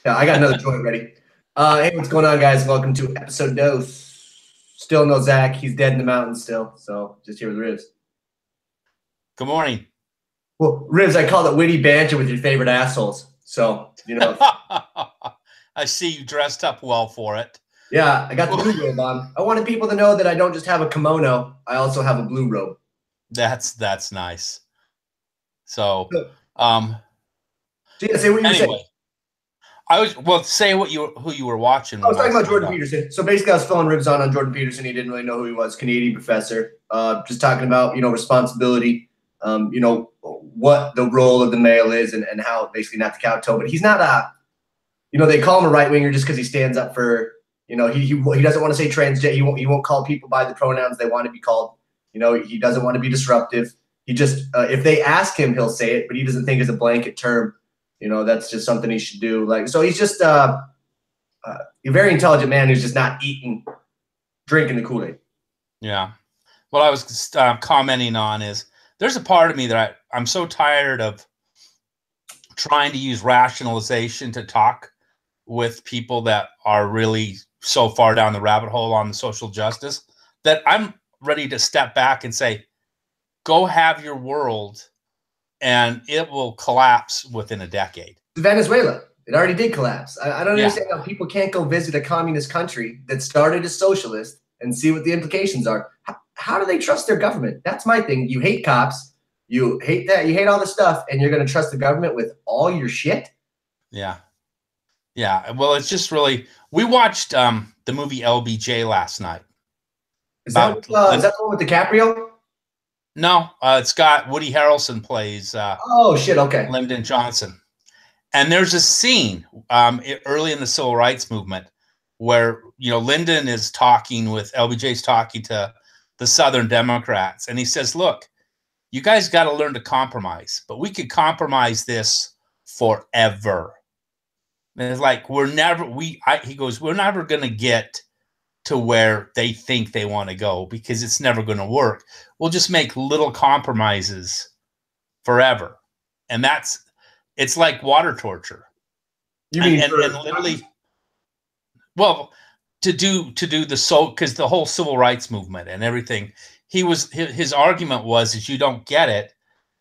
Yeah, I got another joint ready. Hey, what's going on, guys? Welcome to episode dose. Still no Zach. He's dead in the mountains still. So just here with Rivs. Good morning. Well, Rivs, I call it witty banter with your favorite assholes. So, I see you dressed up well for it. Yeah, I got the blue robe on. I wanted people to know that I don't just have a kimono. I also have a blue robe. That's nice. So, yeah, say what you were saying. Say who you were watching. I was talking about Jordan Peterson. So basically, I was filling Ribs on Jordan Peterson. He didn't really know who he was. Canadian professor. Just talking about responsibility. What the role of the male is and how basically not to kowtow. But he's not they call him a right winger just because he stands up for he doesn't want to say transgender. He won't call people by the pronouns they want to be called. He doesn't want to be disruptive. He just if they ask him, he'll say it, but he doesn't think it's a blanket term. That's just something he should do. So he's just a very intelligent man who's just not drinking the Kool-Aid. Yeah. What I was commenting on is there's a part of me that I'm so tired of trying to use rationalization to talk with people that are really so far down the rabbit hole on the social justice that I'm ready to step back and say, go have your world and it will collapse within a decade. Venezuela. It already did collapse. I don't understand how people can't go visit a communist country that started as socialist and see what the implications are. How do they trust their government? That's my thing. You hate cops. You hate that. You hate all this stuff, and you're going to trust the government with all your shit? Yeah. Yeah. Well, it's just really – we watched the movie LBJ last night. Is that the one with DiCaprio? No, it's got Woody Harrelson plays Lyndon Johnson. And there's a scene early in the civil rights movement where, Lyndon is talking with LBJ's talking to the Southern Democrats. And he says, look, you guys got to learn to compromise, but we could compromise this forever. And it's like, he goes, we're never going to get to where they think they want to go because it's never going to work. We'll just make little compromises forever. And it's like water torture. You mean and literally, well, to do because the whole civil rights movement and everything, his argument was is you don't get it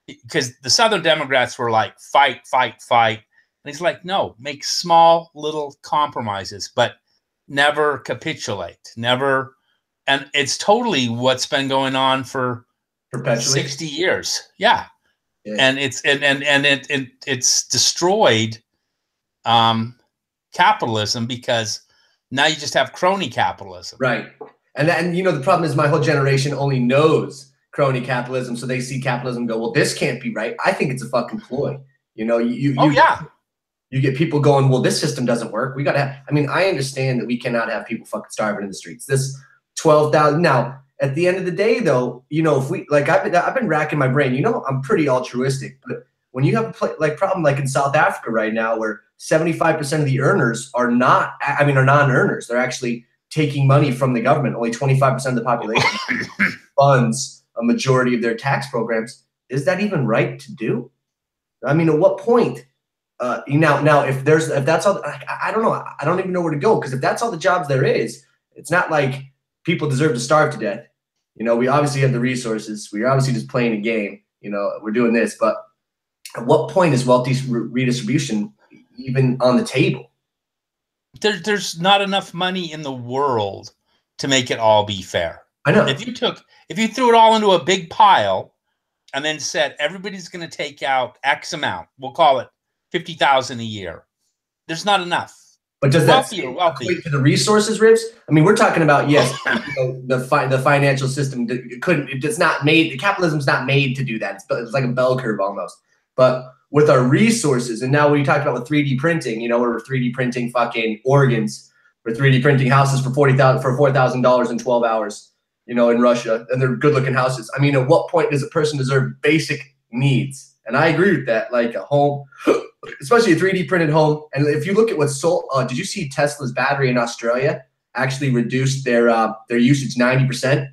because the Southern Democrats were like fight. And he's like, no, make small little compromises, but never capitulate, never. And it's totally what's been going on for perpetually 60 years. Yeah. And it's destroyed capitalism because now you just have crony capitalism. Right. And the problem is my whole generation only knows crony capitalism. So they see capitalism go, well, this can't be right. I think it's a fucking ploy. You get people going, well, this system doesn't work. We got to I understand that we cannot have people fucking starving in the streets. This 12,000 now. At the end of the day, though, if we I've been racking my brain. I'm pretty altruistic, but when you have a problem like in South Africa right now, where 75% of the earners are non-earners, they're actually taking money from the government. Only 25% of the population funds a majority of their tax programs. Is that even right to do? At what point? Now, if that's all, I don't know. I don't even know where to go because if that's all the jobs there is, it's not like people deserve to starve to death. We obviously have the resources. We're obviously just playing a game. We're doing this, but at what point is wealth redistribution even on the table? There's not enough money in the world to make it all be fair. I know. If you threw it all into a big pile and then said everybody's going to take out X amount, we'll call it 50,000 a year. There's not enough. But does that equate to the resources, Ribs? We're talking about, yes, the financial system it's not made, capitalism's not made to do that. It's like a bell curve almost. But with our resources, and now we talked about with 3D printing, we're 3D printing fucking organs, we're 3D printing houses for $4,000 in 12 hours, in Russia, and they're good looking houses. At what point does a person deserve basic needs? And I agree with that, like a home, especially a 3D printed home. And if you look at what's sold, did you see Tesla's battery in Australia actually reduced their usage 90%?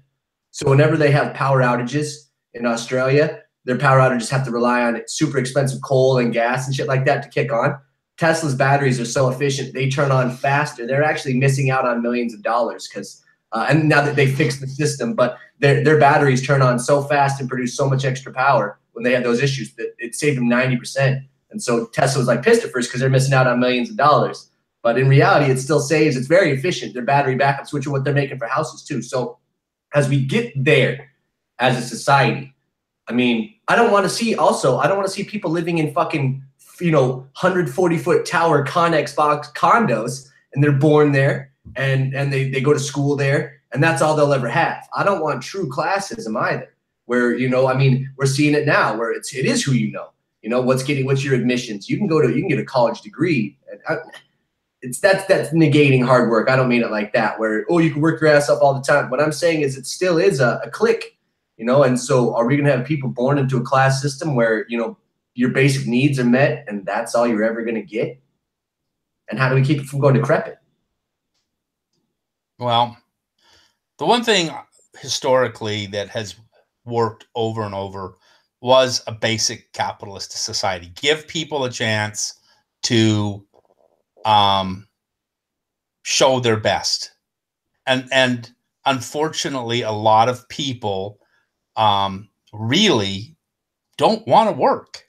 So whenever they have power outages in Australia, their power outages have to rely on super expensive coal and gas and shit like that to kick on. Tesla's batteries are so efficient, they turn on faster. They're actually missing out on millions of dollars because, and now that they fixed the system, but their batteries turn on so fast and produce so much extra power when they had those issues that it saved them 90%. And so Tesla was like pissed at first because they're missing out on millions of dollars. But in reality, it still saves. It's very efficient. Their battery backup switch are what they're making for houses too. So as we get there as a society, I mean, I don't want to see people living in fucking, 140-foot tower Connex box condos, and they're born there and they go to school there, and that's all they'll ever have. I don't want true classism either, where, we're seeing it now where it is who you know. What's your admissions. You can get a college degree. That's negating hard work. I don't mean it like that, where, you can work your ass up all the time. What I'm saying is it still is a clique, and so are we going to have people born into a class system where, your basic needs are met and that's all you're ever going to get? And how do we keep it from going decrepit? Well, the one thing historically that has worked over and over was a basic capitalist society. Give people a chance to show their best. And unfortunately, a lot of people really don't want to work.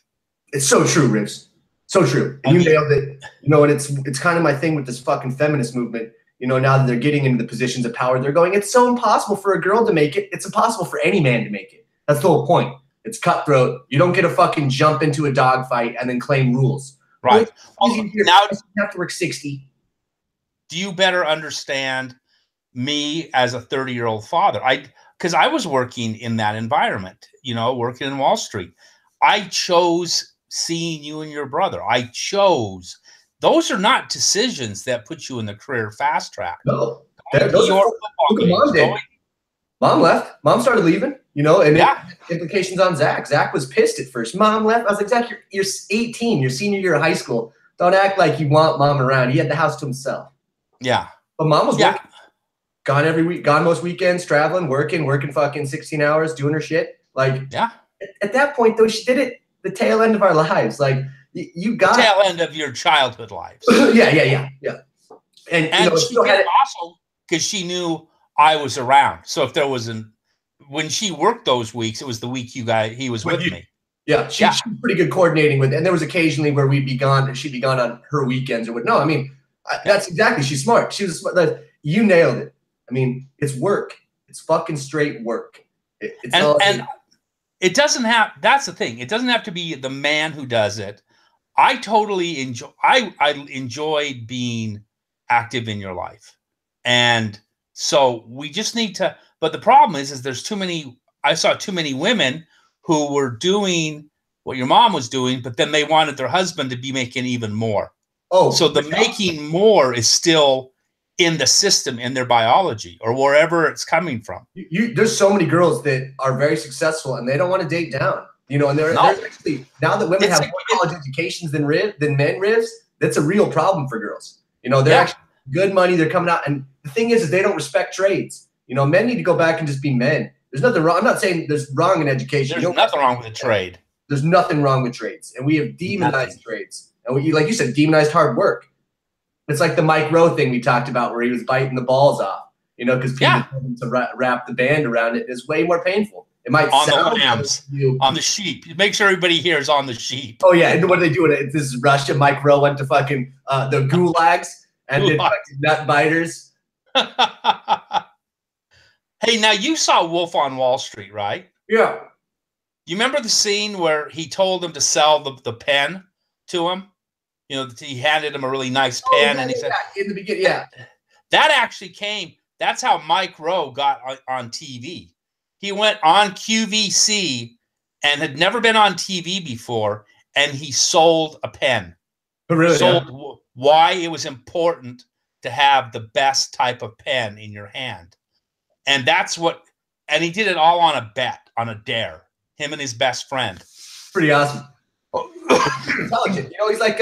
It's so true, Rivs. So true. And you nailed it. And it's kind of my thing with this fucking feminist movement. Now that they're getting into the positions of power, they're going, it's so impossible for a girl to make it. It's impossible for any man to make it. That's the whole point. It's cutthroat. You don't get to fucking jump into a dogfight and then claim rules. Right. Now you have to work 60. Do you better understand me as a 30-year-old father? Because I was working in that environment, working in Wall Street. I chose seeing you and your brother. Those are not decisions that put you in the career fast track. No. Mom left. Mom started leaving, and implications on Zach. Zach was pissed at first. Mom left. I was like, Zach, you're 18. You're senior year of high school. Don't act like you want mom around. He had the house to himself. Yeah. But mom was working. Gone every week, gone most weekends, traveling, working fucking 16 hours, doing her shit. At that point, though, she did it the tail end of our lives. Like, you got the tail end of your childhood lives. Yeah. And she did it also because she knew I was around. So if there was when she worked those weeks, it was the week he was with me. Yeah, she was pretty good coordinating with it. And there was occasionally where we'd be gone and she'd be gone on her weekends or what. No, that's exactly. She's smart. She was smart. You nailed it. It's work. It's fucking straight work. It doesn't have. That's the thing. It doesn't have to be the man who does it. I totally enjoy. I enjoyed being active in your life, and so we just need to. But the problem is there's too many. I saw too many women who were doing what your mom was doing, but then they wanted their husband to be making even more. Oh, so the making more is still in the system, in their biology, or wherever it's coming from. There's so many girls that are very successful and they don't want to date down. And there's actually, now that women have more college educations than men, Rivs, that's a real problem for girls. They're actually good money, they're coming out. And the thing is they don't respect trades. Men need to go back and just be men. There's nothing wrong. I'm not saying there's wrong in education. There's nothing wrong with a trade. There's nothing wrong with trades. And we have demonized trades. And like you said, demonized hard work. It's like the Mike Rowe thing we talked about where he was biting the balls off, because people told him to wrap the band around it. It's way more painful. It might sound the lambs, on the sheep. Make sure everybody hears on the sheep. Oh, yeah. And what are they doing? This is Russia. Mike Rowe went to fucking the gulags and did fucking nut biters. Hey, now you saw Wolf on Wall Street, right? Yeah. You remember the scene where he told him to sell the pen to him? He handed him a really nice pen, and he said, in the beginning, that actually came. That's how Mike Rowe got on TV. He went on QVC and had never been on TV before, and he sold a pen. Really? Sold why it was important to have the best type of pen in your hand, and and he did it all on a bet, on a dare. Him and his best friend. Pretty awesome. Intelligent. He's like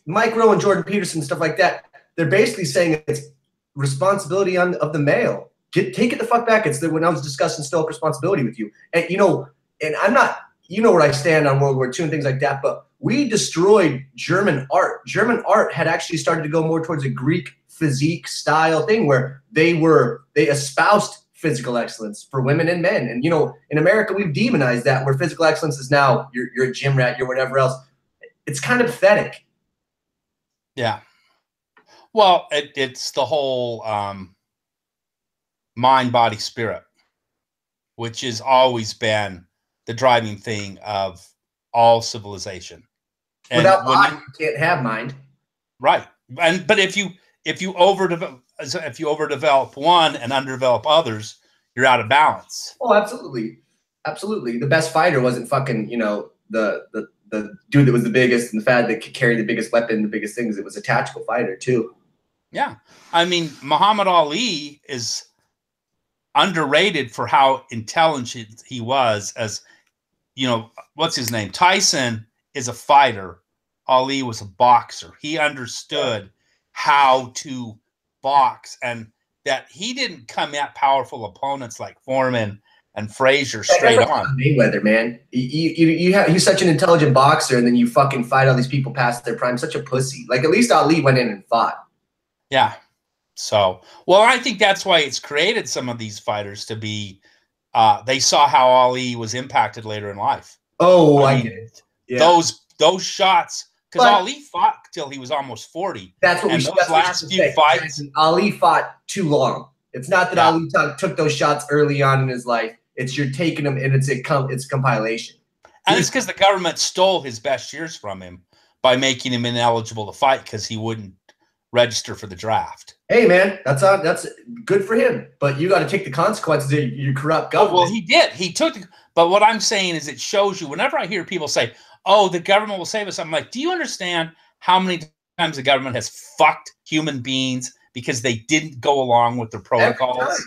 Mike Rowe and Jordan Peterson, stuff like that. They're basically saying it's responsibility of the male. Take it the fuck back. It's when I was discussing stoic responsibility with you. And and I'm not you know where I stand on World War II and things like that, but we destroyed German art. German art had actually started to go more towards a Greek physique style thing where they espoused physical excellence for women and men. And, you know, in America, we've demonized that, where physical excellence is now you're a gym rat, you're whatever else. It's kind of pathetic. Yeah. Well, it's the whole mind, body, spirit, which has always been the driving thing of all civilization. And without body, you can't have mind. Right. But if you overdevelop one and underdevelop others, you're out of balance. Oh, absolutely. Absolutely. The best fighter wasn't fucking, you know, the dude that was the biggest and the fat that could carry the biggest weapon, the biggest things. It was a tactical fighter too. Yeah. I mean, Muhammad Ali is underrated for how intelligent he was. As you know, what's his name? Tyson is a fighter. Ali was a boxer. He understood how to box, and that he didn't come at powerful opponents like Foreman and Frazier straight on. Mayweather, man. He's such an intelligent boxer, and then you fucking fight all these people past their prime. Such a pussy. Like, at least Ali went in and fought. Yeah. So, well, I think that's why it's created some of these fighters to be, they saw how Ali was impacted later in life. Oh, I get it. Yeah. Those shots, because Ali fought till he was almost 40. That's what and those last few fights. Ali fought too long. It's not that Ali took those shots early on in his life. It's you're taking them, and it's a compilation. And it's because the government stole his best years from him by making him ineligible to fight because he wouldn't register for the draft. Hey, man, that's good for him. But you got to take the consequences of your corrupt government. Well, he did. He took. But what I'm saying is, it shows you. Whenever I hear people say, "Oh, the government will save us," I'm like, do you understand how many times the government has fucked human beings because they didn't go along with their protocols?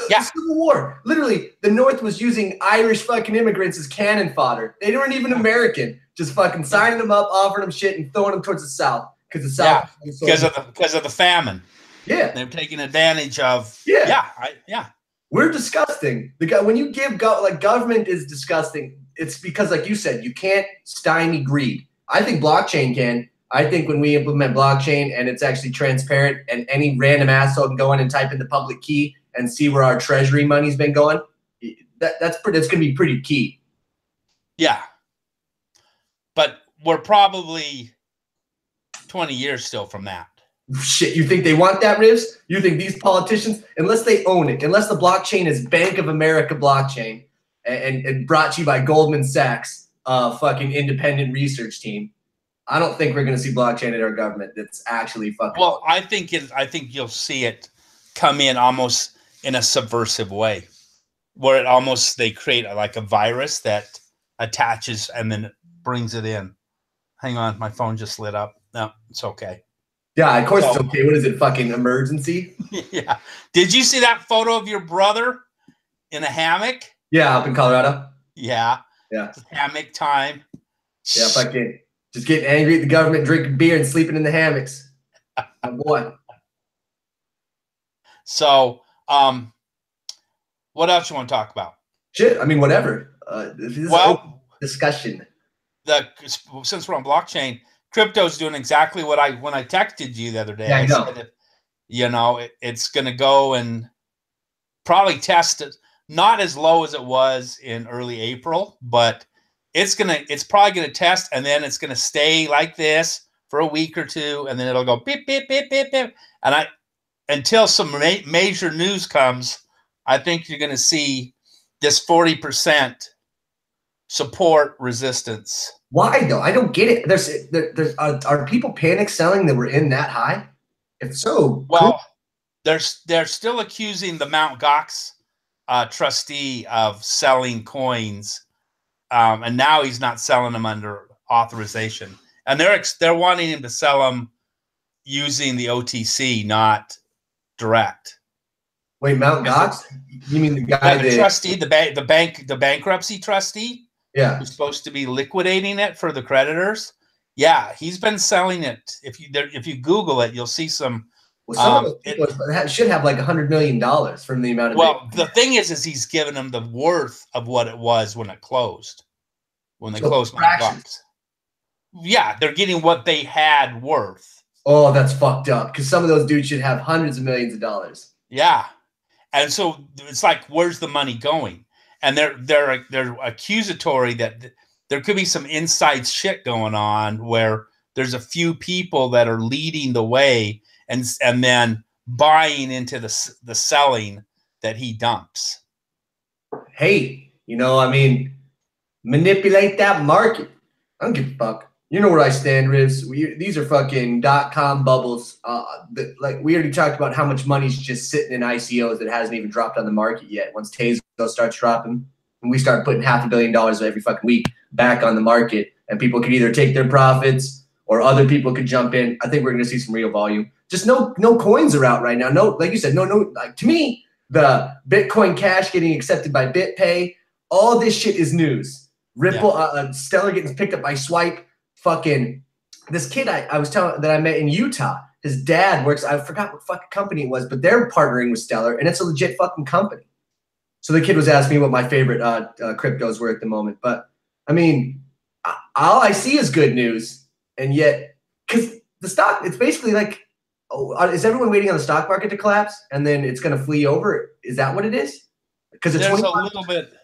Yeah. Civil War. Literally, the North was using Irish fucking immigrants as cannon fodder. They weren't even American. Just fucking signing them up, offering them shit, and throwing them towards the South. Because the South. Because of the famine. Yeah. They're taking advantage of. Yeah. We're disgusting. When you give government is disgusting. It's because, like you said, you can't stymie greed. I think blockchain can. I think when we implement blockchain and it's actually transparent and any random asshole can go in and type in the public key and see where our treasury money's been going, that's going to be pretty key. Yeah. But we're probably 20 years still from that. Shit, you think they want that, Rivs? You think these politicians, unless they own it, unless the blockchain is Bank of America blockchain and brought to you by Goldman Sachs, fucking independent research team, I don't think we're going to see blockchain in our government that's actually fucking. Well, I think you'll see it come in almost in a subversive way, where they create like a virus that attaches and then brings it in. Hang on, my phone just lit up. No, it's okay. Yeah, of course it's okay. What is it, fucking emergency? Yeah. Did you see that photo of your brother in a hammock? Yeah, up in Colorado. Yeah. Yeah. It's hammock time. Yeah, fucking just getting angry at the government, drinking beer, and sleeping in the hammocks. My boy. So, what else you want to talk about? Shit, I mean, whatever. This is a discussion. Since we're on blockchain, crypto's doing exactly when I texted you the other day. Yeah, I know. You know, it's going to go and probably test it, not as low as it was in early April, but it's probably going to test, and then it's going to stay like this for a week or two, and then it'll go beep, beep, beep, beep, beep. And until some major news comes, I think you're going to see this 40% support resistance. Why though? I don't get it. Are people panic selling that we're in that high? If so, well, cool. They're still accusing the Mt. Gox trustee of selling coins, and now he's not selling them under authorization, and they're wanting him to sell them using the OTC, not direct. Wait, Mt. Gox? You mean the guy the trustee, the bankruptcy trustee? Yeah, who's supposed to be liquidating it for the creditors? Yeah, he's been selling it. If you Google it, you'll see some. Well, some of those people should have like $100 million from the amount of. Well, the thing is he's given them the worth of what it was when it closed. when they close my books. Yeah, they're getting what they had worth. Oh, that's fucked up. Because some of those dudes should have hundreds of millions of dollars. Yeah, and so it's like, where's the money going? And they're accusatory that there could be some inside shit going on where there's a few people that are leading the way and then buying into the selling that he dumps. Hey, I mean, manipulate that market. I don't give a fuck. You know where I stand, Riz. These are fucking .com bubbles. Like we already talked about how much money's just sitting in ICOs that hasn't even dropped on the market yet. Once Tezos starts dropping, and we start putting $500 million every fucking week back on the market, and people could either take their profits or other people could jump in. I think we're going to see some real volume. Just no coins are out right now. No, like you said, no. Like, to me, the Bitcoin Cash getting accepted by BitPay, all this shit is news. Ripple, Stellar getting picked up by Swipe. Fucking this kid I was telling that I met in Utah. His dad works. I forgot what fucking company it was, but they're partnering with Stellar, and it's a legit fucking company. So the kid was asking me what my favorite cryptos were at the moment. But I mean, all I see is good news, and yet because the stock, it's basically like, is everyone waiting on the stock market to collapse and then it's going to flee over? Is that what it is? Because it's a little bit.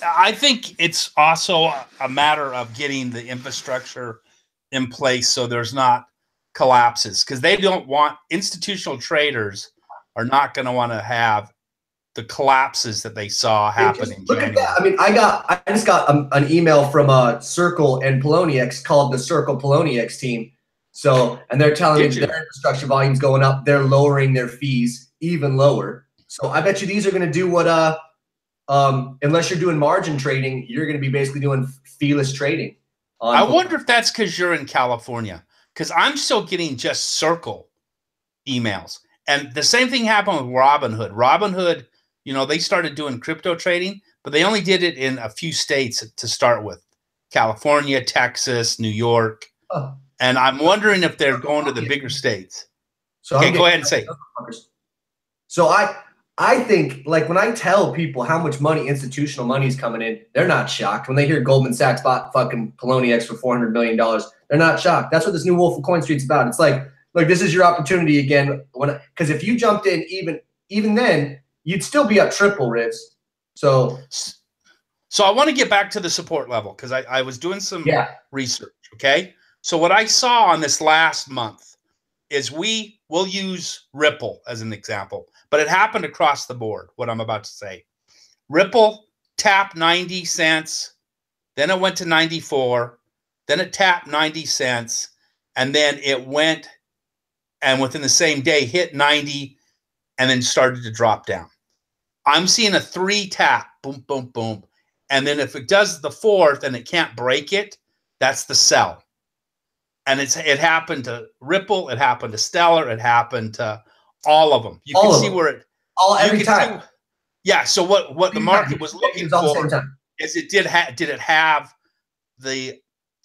I think it's also a matter of getting the infrastructure in place so there's not collapses, because they don't want, institutional traders are not going to want to have the collapses that they saw happen in look January. At that. I mean, I just got an email from Circle and Poloniex called the Circle Poloniex team. So, and they're telling me their infrastructure volume's going up. They're lowering their fees even lower. So I bet you these are going to do what unless you're doing margin trading, you're going to be basically doing feeless trading. I wonder if that's because you're in California, because I'm still getting just Circle emails. And the same thing happened with Robinhood. Robinhood, they started doing crypto trading, but they only did it in a few states to start with. California, Texas, New York. Oh. And I'm wondering if they're going to the bigger states. So okay, go ahead and say. So I think, like, when I tell people how much money, institutional money is coming in, they're not shocked. When they hear Goldman Sachs bought fucking Poloniex for $400 million, they're not shocked. That's what this new Wolf of Coin Street's about. It's like, look, this is your opportunity again. Because if you jumped in even then, you'd still be up triple, Riz. So I want to get back to the support level, because I was doing some research, okay? So what I saw on this last month is we'll use Ripple as an example. But it happened across the board, what I'm about to say. Ripple tapped 90 cents, then it went to 94, then it tapped 90 cents, and then it went and within the same day hit 90 and then started to drop down. I'm seeing a 3 tap, boom, boom, boom. And then if it does the 4th and it can't break it, that's the sell. And it happened to Ripple, it happened to Stellar, it happened to all of them. You can see where it every time. Yeah. So what the market was looking for is did it have the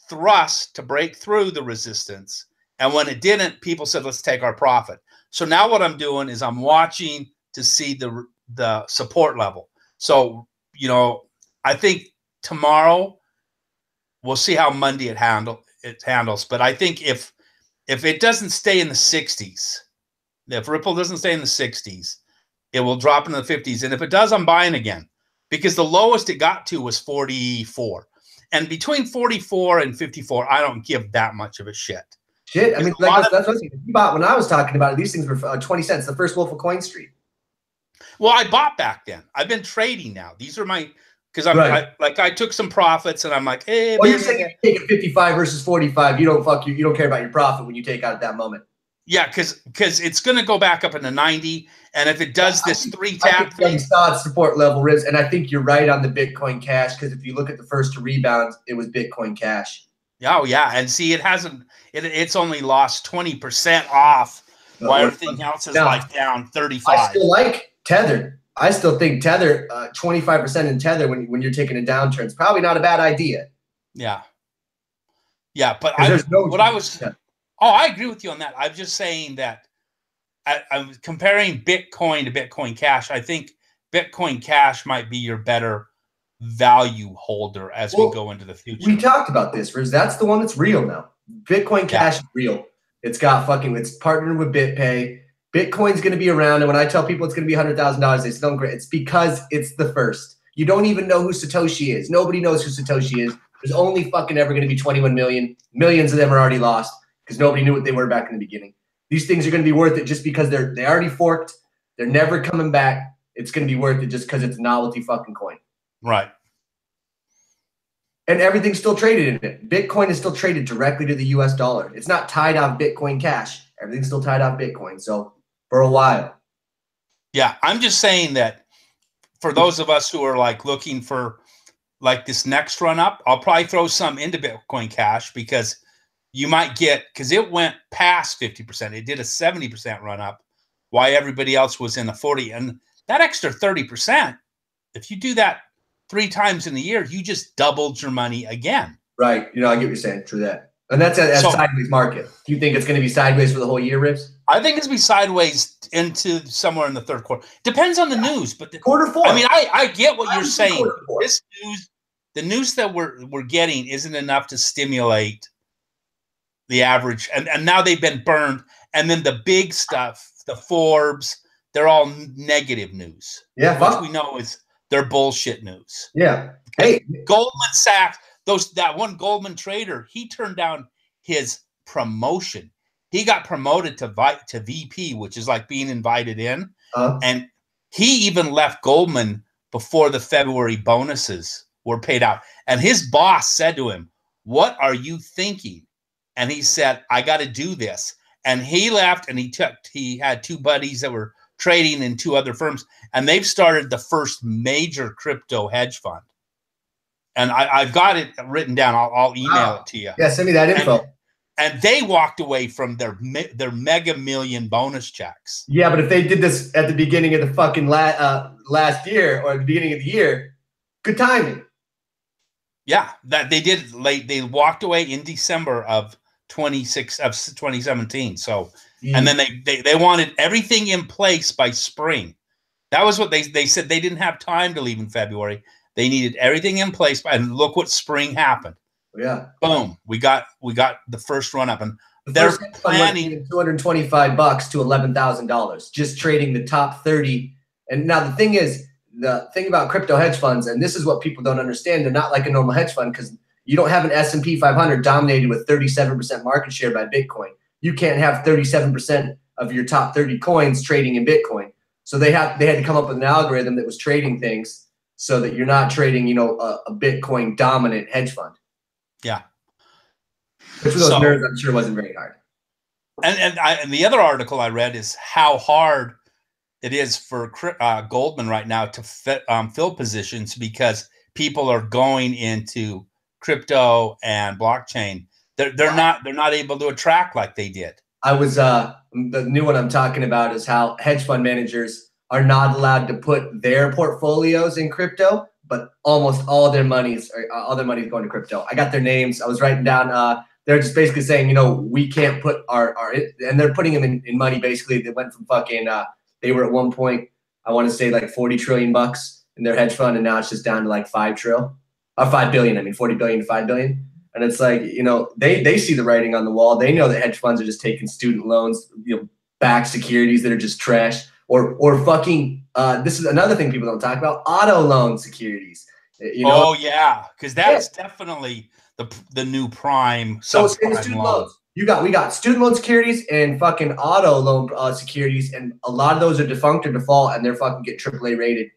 thrust to break through the resistance? And when it didn't, people said, let's take our profit. So now what I'm doing is I'm watching to see the support level. So, I think tomorrow we'll see how Monday it handles. But I think if it doesn't stay in the 60s, if Ripple doesn't stay in the 60s, it will drop into the 50s. And if it does, I'm buying again, because the lowest it got to was 44. And between 44 and 54, I don't give that much of a shit. I mean, that's what you bought when I was talking about it. These things were 20 cents, the first Wolf of Coin Street. Well, I bought back then. I've been trading now. These are my, because I took some profits and I'm like, hey. Well, you're saying if you take it 55 versus 45, you don't care about your profit when you take out at that moment. Yeah, because it's going to go back up into 90, and if it does this 3 tap thing, you saw its support level, Riz, and I think you're right on the Bitcoin Cash, because if you look at the first to rebound, it was Bitcoin Cash. Oh yeah, and see, it's only lost 20% off, while everything else is down 35. I still like Tether. I still think Tether, 25% in Tether when you're taking a downturn, is probably not a bad idea. Yeah, but Oh, I agree with you on that. I'm just saying that I'm comparing Bitcoin to Bitcoin Cash. I think Bitcoin Cash might be your better value holder as we go into the future. We talked about this, Riz. That's the one that's real now. Bitcoin Cash is real. It's partnered with BitPay. Bitcoin's going to be around, and when I tell people it's going to be $100,000, they say, "Don't great." It's because it's the first. You don't even know who Satoshi is. Nobody knows who Satoshi is. There's only fucking ever going to be 21 million. Millions of them are already lost because nobody knew what they were back in the beginning. These things are going to be worth it just because they already forked. They're never coming back. It's going to be worth it just because it's a novelty fucking coin. Right. And everything's still traded in it. Bitcoin is still traded directly to the US dollar. It's not tied off Bitcoin Cash. Everything's still tied off Bitcoin. So for a while. Yeah, I'm just saying that for those of us who are like looking for like this next run up, I'll probably throw some into Bitcoin Cash because you might get, because it went past 50%. It did a 70% run up while everybody else was in a 40. And that extra 30%, if you do that 3 times in a year, you just doubled your money again. Right. You know, I get what you're saying. True that. And that's a sideways market. Do you think it's going to be sideways for the whole year, Ribs? I think it's going to be sideways into somewhere in the third quarter. Depends on the news, but quarter 4. I mean, I get what you're saying. This news, the news that we're getting isn't enough to stimulate the average. And now they've been burned. And then the big stuff, the Forbes, they're all negative news. Yeah, which we know is they're bullshit news. Yeah. Hey, Goldman Sachs. That one Goldman trader, he turned down his promotion. He got promoted to VP, which is like being invited in. And he even left Goldman before the February bonuses were paid out. And his boss said to him, "What are you thinking?" And he said, "I got to do this." And he left, and he had 2 buddies that were trading in 2 other firms, and they've started the first major crypto hedge fund. And I've got it written down. I'll email it to you. Yeah, send me that info. And they walked away from their mega million bonus checks. Yeah, but if they did this at the beginning of the fucking last year or at the beginning of the year, good timing. Yeah, that they did late. They walked away in December of 2017. So, and then they wanted everything in place by spring. That was what they said. They didn't have time to leave in February. They needed everything in place, and look what spring happened. Yeah, boom. We got the first run up, and they're planning $225 to $11,000 just trading the top 30. And now the thing about crypto hedge funds, and this is what people don't understand, they're not like a normal hedge fund because you don't have an S&P 500 dominated with 37% market share by Bitcoin. You can't have 37% of your top 30 coins trading in Bitcoin. So they had to come up with an algorithm that was trading things so that you're not trading, a Bitcoin dominant hedge fund. Yeah. Which for those nerds, I'm sure wasn't very hard. And the other article I read is how hard it is for Goldman right now to fill positions because people are going into crypto and blockchain. They're not able to attract like they did. I was the new one I'm talking about is how hedge fund managers are not allowed to put their portfolios in crypto, but almost all their money's going to crypto. I got their names. I was writing down. They're just basically saying, we can't put our and they're putting them in money. Basically, they went from fucking. They were at one point, I want to say like 40 trillion bucks in their hedge fund, and now it's just down to like 5 billion. I mean, 40 billion to 5 billion. And it's like, they see the writing on the wall. They know that hedge funds are just taking student loans, backed securities that are just trash. Or fucking, this is another thing people don't talk about, auto loan securities. Oh, yeah, because that's definitely the new prime. So it's student loans. We got student loan securities and fucking auto loan securities, and a lot of those are defunct or default, and they're fucking get AAA rated.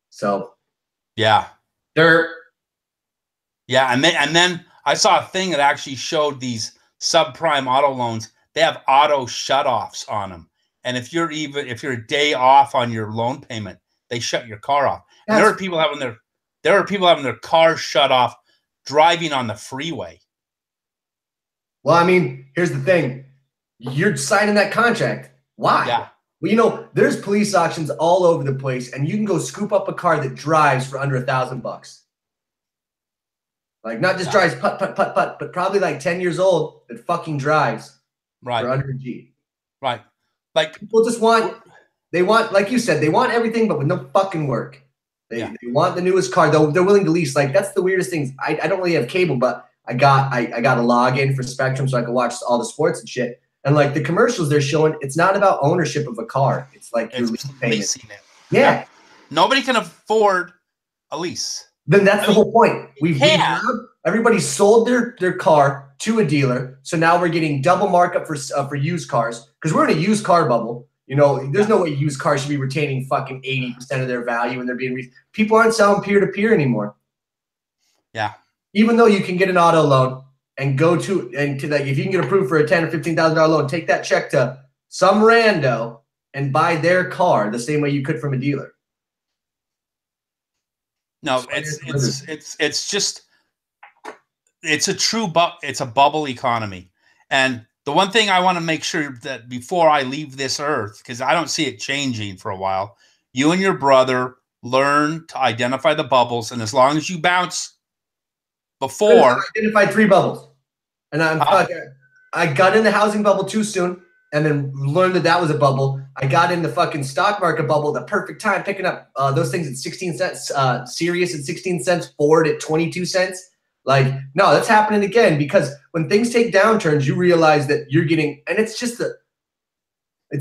So, yeah. Yeah, and then I saw a thing that actually showed these subprime auto loans. They have auto shutoffs on them. And if you're a day off on your loan payment, they shut your car off. And there are people having their cars shut off driving on the freeway. Well, I mean, here's the thing. You're signing that contract. Why? Yeah. Well, there's police auctions all over the place, and you can go scoop up a car that drives for under $1,000. Like, not just drives putt, but probably like 10 years old that fucking drives for under a G. Right. Like, people just want, like you said, they want everything, but with no fucking work. They want the newest car, though. They're willing to lease. Like, that's the weirdest things. I don't really have cable, but I got a login for Spectrum so I can watch all the sports and shit. And like the commercials they're showing, it's not about ownership of a car. It's like you're leasing it. Yeah. Nobody can afford a lease. Then that's the whole point. Everybody sold their car to a dealer, so now we're getting double markup for used cars because we're in a used car bubble. You know, there's no way used cars should be retaining fucking 80% of their value and they're being people aren't selling peer to peer anymore. Yeah. Even though you can get an auto loan and go to like if you can get approved for a $10,000 or $15,000 loan, take that check to some rando and buy their car the same way you could from a dealer. No, it's just it's a bubble economy. And the one thing I want to make sure that before I leave this earth, because I don't see it changing for a while, you and your brother learn to identify the bubbles, and as long as you bounce before, I identified 3 bubbles, and I got in the housing bubble too soon, and then learned that was a bubble. I got in the fucking stock market bubble the perfect time, picking up those things at 16 cents, Sirius at 16 cents, Ford at 22 cents. Like, no, that's happening again because when things take downturns, you realize that you're getting, and it's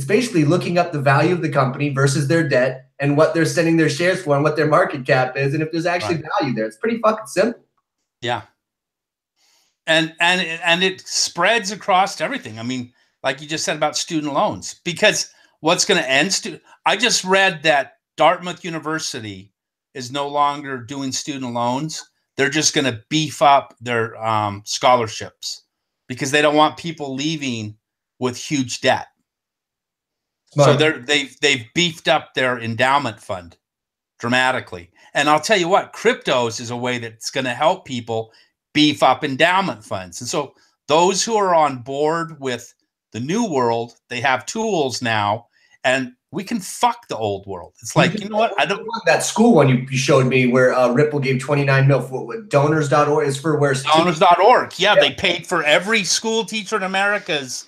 basically looking up the value of the company versus their debt and what they're sending their shares for and what their market cap is. And if there's actually value there, it's pretty fucking simple. Yeah. And it spreads across everything. I mean, like you just said about student loans, because what's going to end? I just read that Dartmouth University is no longer doing student loans. They're just going to beef up their scholarships because they don't want people leaving with huge debt. Smart. So they've beefed up their endowment fund dramatically. And I'll tell you what, cryptos is a way that's going to help people beef up endowment funds. And so those who are on board with the new world, they have tools now, and we can fuck the old world. It's like, you know what? I don't want that school one you showed me where Ripple gave 29 mil for donors.org is for where donors.org. Yeah, they paid for every school teacher in America's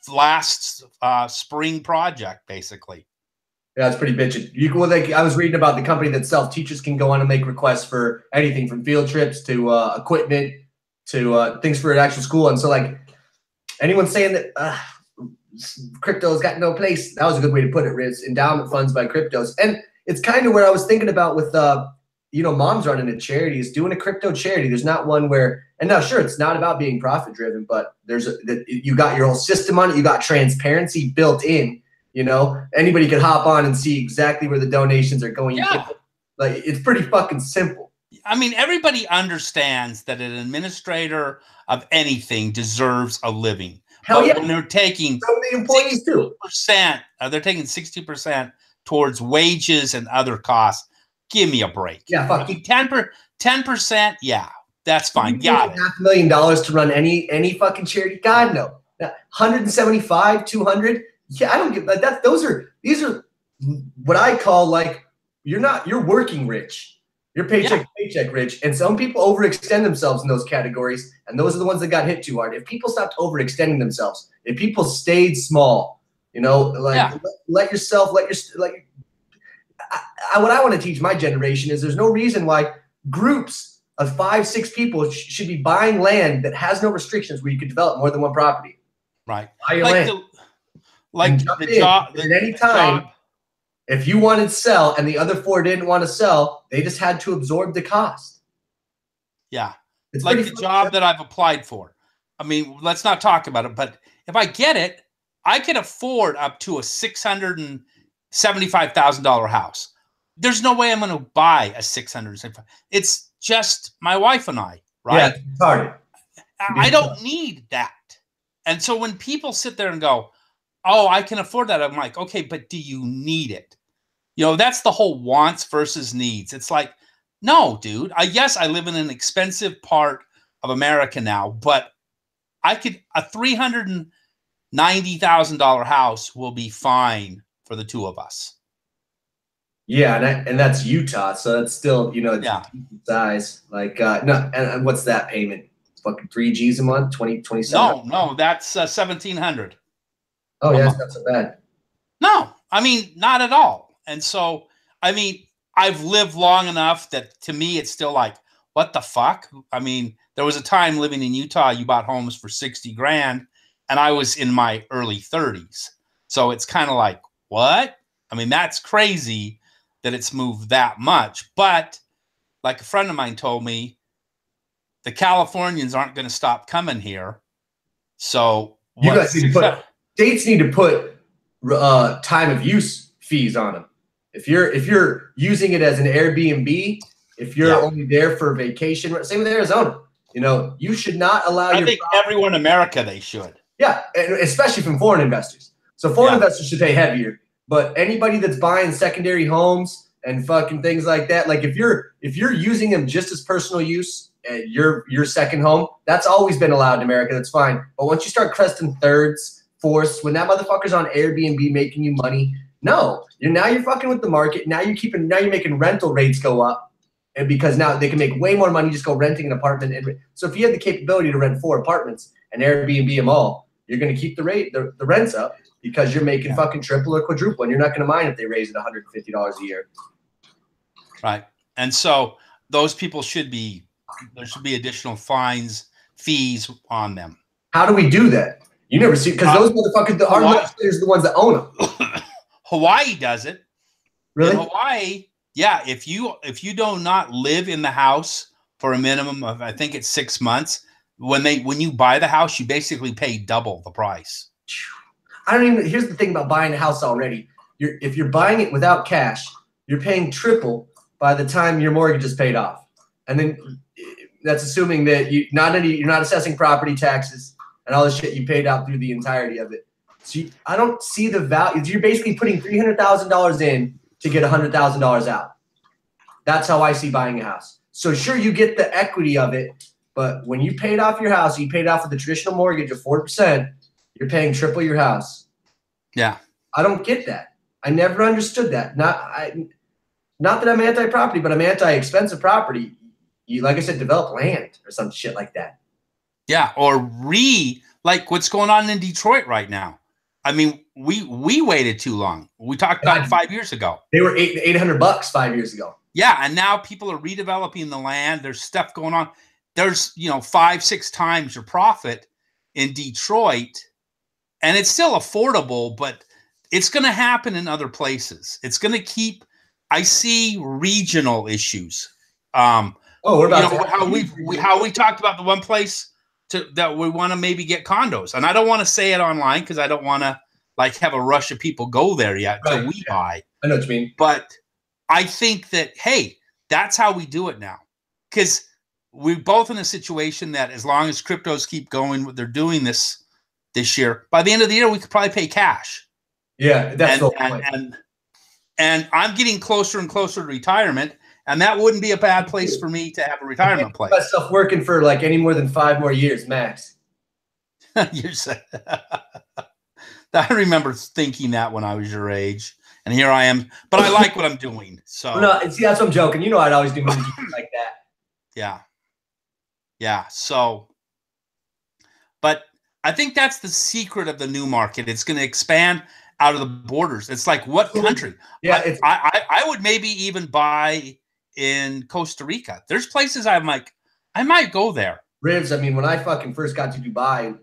last spring project, basically. Yeah, it's pretty bitchin'. I was reading about the company that teachers can go on and make requests for anything from field trips to equipment to things for an actual school. And so, like, anyone saying that crypto's got no place, that was a good way to put it, Riz. Endowment funds by cryptos. And it's kind of where I was thinking about with, moms running a charity is doing a crypto charity. There's not one where, and now, sure, it's not about being profit driven, but you got your whole system on it. You got transparency built in. You know, anybody can hop on and see exactly where the donations are going. Yeah. Like, it's pretty fucking simple. I mean, everybody understands that an administrator of anything deserves a living. Hell yeah. When they're taking so many employees 60%, they're taking 60% towards wages and other costs. Give me a break. Yeah, fuck. 10%, yeah, that's fine. Got it. $500,000 to run any fucking charity? God, no. 175, 200. Yeah, I don't get that. These are what I call, like, you're working rich. You're paycheck rich. And some people overextend themselves in those categories. And those are the ones that got hit too hard. If people stopped overextending themselves, if people stayed small, let yourself, what I want to teach my generation is there's no reason why groups of 5, 6 people should be buying land that has no restrictions where you could develop more than one property. Right. Buy your land. At any time, if you wanted to sell and the other 4 didn't want to sell, they just had to absorb the cost. Yeah. It's like the job that I've applied for. I mean, let's not talk about it, but if I get it, I can afford up to a $675,000 house. There's no way I'm going to buy a $675,000. It's just my wife and I, right? Yeah, sorry. I don't need that. And so when people sit there and go, oh, I can afford that, I'm like, okay, but do you need it? That's the whole wants versus needs. It's like, no, dude. Yes, I live in an expensive part of America now, but a $390,000 house will be fine for the 2 of us. Yeah, and that's Utah, so that's still, it's size. Like, no, and what's that payment? Fucking 3 G's a month, 27. No, that's $1,700. Oh, yeah, that's not so bad. No, I mean, not at all. And so, I mean, I've lived long enough that to me it's still like, what the fuck? I mean, there was a time living in Utah, you bought homes for 60 grand, and I was in my early 30s. So it's kind of like, what? I mean, that's crazy that it's moved that much. But like a friend of mine told me, the Californians aren't going to stop coming here. So you guys need to put, states need to put time of use fees on them. If you're using it as an Airbnb, if you're only there for vacation, same with Arizona. You know, you should not allow. I think everywhere in America they should. Yeah, and especially from foreign investors. So foreign investors should pay heavier. But anybody that's buying secondary homes and fucking things like that, like if you're using them just as personal use, your second home, that's always been allowed in America. That's fine. But once you start cresting thirds, fourths, when that motherfucker's on Airbnb making you money, no, you're fucking with the market. Now you're making rental rates go up, and because now they can make way more money just go renting an apartment. And so if you have the capability to rent 4 apartments and Airbnb them all, you're going to keep the rents up because you're making fucking triple or quadruple, and you're not going to mind if they raise it $150 a year. Right, and so those people there should be additional fees on them. How do we do that? You never see, because those motherfuckers, our legislators are the ones that own them. Hawaii does it. Really? In Hawaii, yeah. If you do not live in the house for a minimum of, I think it's 6 months, when you buy the house, you basically pay double the price. Here's the thing about buying a house already. If you're buying it without cash, you're paying triple by the time your mortgage is paid off. And then that's assuming that you're not assessing property taxes and all the shit you paid out through the entirety of it. So I don't see the value. You're basically putting $300,000 in to get $100,000 out. That's how I see buying a house. So sure, you get the equity of it, but when you paid off your house, you paid off with the traditional mortgage of 4%, you're paying triple your house. Yeah. I don't get that. I never understood that. Not that I'm anti-property, but I'm anti-expensive property. You, like I said, develop land or some shit like that. Yeah, or like what's going on in Detroit right now. I mean, we waited too long. We talked about 5 years ago. They were $800 5 years ago. Yeah, and now people are redeveloping the land. There's stuff going on. There's 5-6 times your profit in Detroit, and it's still affordable, but it's going to happen in other places. It's going to keep. I see regional issues. How we talked about the one place that we want to maybe get condos, and I don't want to say it online because I don't want to like have a rush of people go there yet till we buy. I know what you mean, but I think that that's how we do it now, because we're both in a situation that as long as cryptos keep going, what they're doing this year, by the end of the year we could probably pay cash. Yeah, that's the point. And I'm getting closer and closer to retirement. And that wouldn't be a bad place for me to have a retirement place. Myself working for like any more than 5 more years max. You're saying, I remember thinking that when I was your age, and here I am. But I like what I'm doing. So no, see, that's what I'm joking. You know, I'd always do like that. Yeah. So, but I think that's the secret of the new market. It's going to expand out of the borders. It's like what country? Yeah, I would maybe even buy in Costa Rica. There's places I'm like, I might go there. Ribs, I mean, when I fucking first got to Dubai,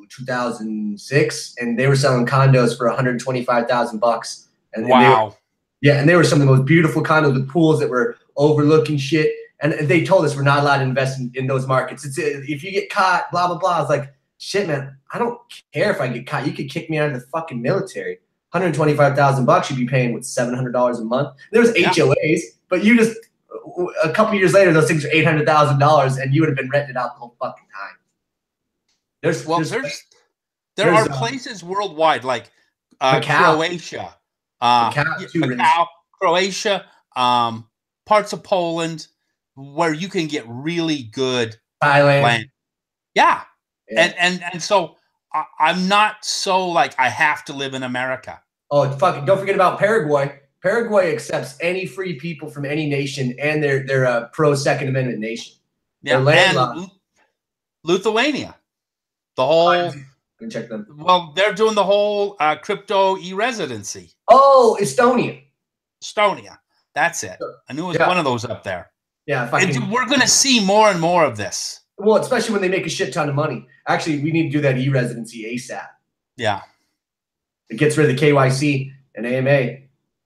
2006, and they were selling condos for $125,000. And wow. And they were some of the most beautiful condos with pools that were overlooking shit. And they told us we're not allowed to invest in those markets. It's if you get caught, blah blah blah. I was like, shit, man, I don't care if I get caught. You could kick me out of the fucking military. $125,000 you'd be paying with $700 a month. There's HOAs, but you just a couple years later, those things are $800,000, and you would have been renting it out the whole fucking time. There are places worldwide like Croatia, Croatia, parts of Poland, where you can get really good land. Yeah. And so I'm not so like I have to live in America. Oh, fucking don't forget about Paraguay. Paraguay accepts any free people from any nation, and they're a pro Second Amendment nation. Yeah, and Lithuania. The whole check them. Well, they're doing the whole crypto e-residency. Oh, Estonia. That's it. I knew it was one of those up there. Yeah, we're going to see more and more of this. Well, especially when they make a shit ton of money. Actually, we need to do that e-residency ASAP. Yeah. It gets rid of the KYC and AMA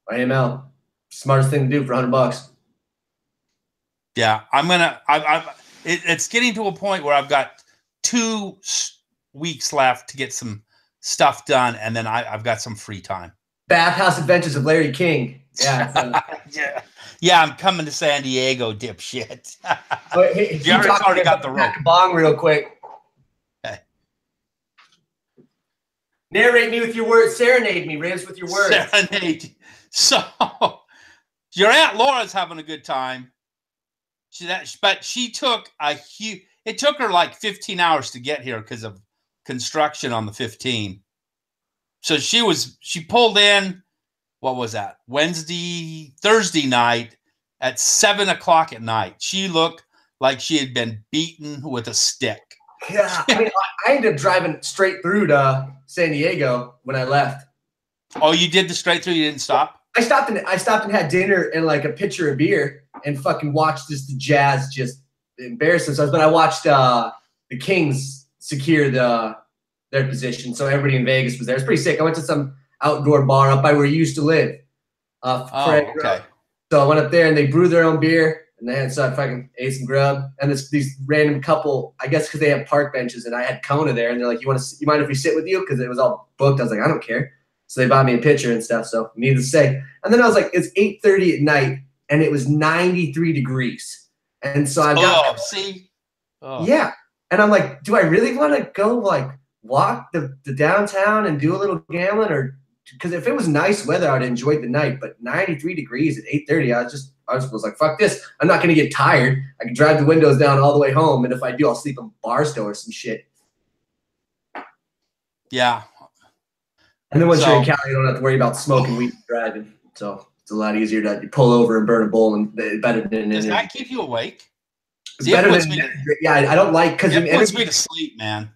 or AML. Smartest thing to do for $100. Yeah, it's getting to a point where I've got 2 weeks left to get some stuff done, and then I've got some free time. Bathhouse Adventures of Larry King. Yeah. Yeah, I'm coming to San Diego, dipshit. Hey, Jared's already got the rope. Bong real quick. Okay. Narrate me with your words. Serenade me, Rams, with your words. Serenade. So, your Aunt Laura's having a good time. But she took it took her like 15 hours to get here because of construction on the 15. So she pulled in, what was that? Thursday night at 7 o'clock at night. She looked like she had been beaten with a stick. Yeah, I mean, I ended up driving straight through to San Diego when I left. Oh, you did the straight through? You didn't stop? I stopped and had dinner and like a pitcher of beer and fucking watched the Jazz just embarrass themselves. But I watched the Kings secure their position, so everybody in Vegas was there. It's pretty sick. I went to some outdoor bar up by where you used to live. Okay. So I went up there and they brewed their own beer and they had I fucking ate some grub. And these random couple, I guess because they have park benches and I had Kona there and they're like, you mind if we sit with you? Because it was all booked. I was like, I don't care. So they bought me a pitcher and stuff. So needless to say. And then I was like, it's 8:30 at night and it was 93 degrees. And so I got yeah. And I'm like, do I really want to go like walk the downtown and do a little gambling, or because if it was nice weather, I'd enjoy the night. But 93 degrees at 8:30, I was like, fuck this. I'm not gonna get tired. I can drive the windows down all the way home, and if I do, I'll sleep in Barstow or some shit. Yeah. And then once you're in Cali, you don't have to worry about smoking weed and driving. So it's a lot easier to pull over and burn a bowl, and better than. Does that keep you awake? Better than yeah. I don't like because it puts me to sleep, man.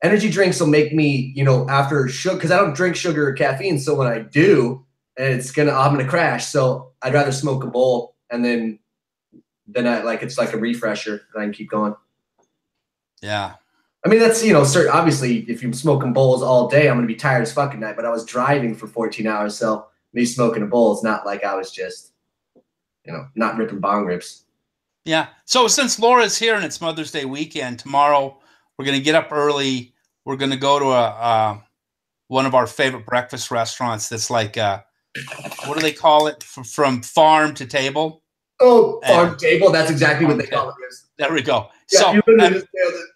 Energy drinks will make me, after sugar, because I don't drink sugar or caffeine. So when I do, I'm gonna crash. So I'd rather smoke a bowl and then it's like a refresher and I can keep going. Yeah. I mean, that's, obviously if you're smoking bowls all day, I'm gonna be tired as fuck at night, but I was driving for 14 hours. So me smoking a bowl is not like I was just, not ripping bong rips. Yeah. So since Laura's here and it's Mother's Day weekend, tomorrow we're going to get up early. We're going to go to one of our favorite breakfast restaurants that's like, what do they call it? From farm to table? Oh, farm to table. That's exactly what they call it. There we go. Yeah, so, you literally just nailed it.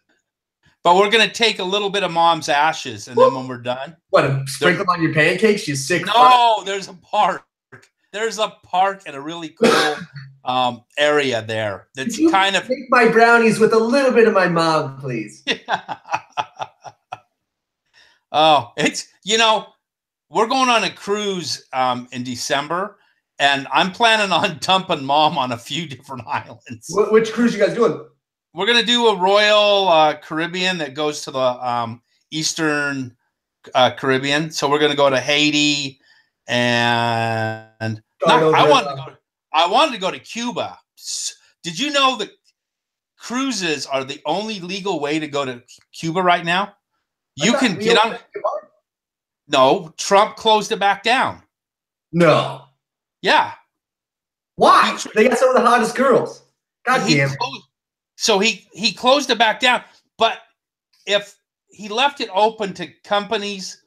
But we're going to take a little bit of Mom's ashes, and then when we're done. What, sprinkle them on your pancakes? You sick No, there's a park. There's a park and a really cool area there that's kind of make my brownies with a little bit of my mom, please. Oh, it's we're going on a cruise in December, and I'm planning on dumping Mom on a few different islands. Which cruise you guys doing? We're gonna do a Royal Caribbean that goes to the Eastern Caribbean. So we're gonna go to Haiti and I wanted to go to Cuba. Did you know that cruises are the only legal way to go to Cuba right now? You can get on. No, Trump closed it back down. No. Yeah. Why? They got some of the hottest girls. God damn. So he closed it back down. But if he left it open to companies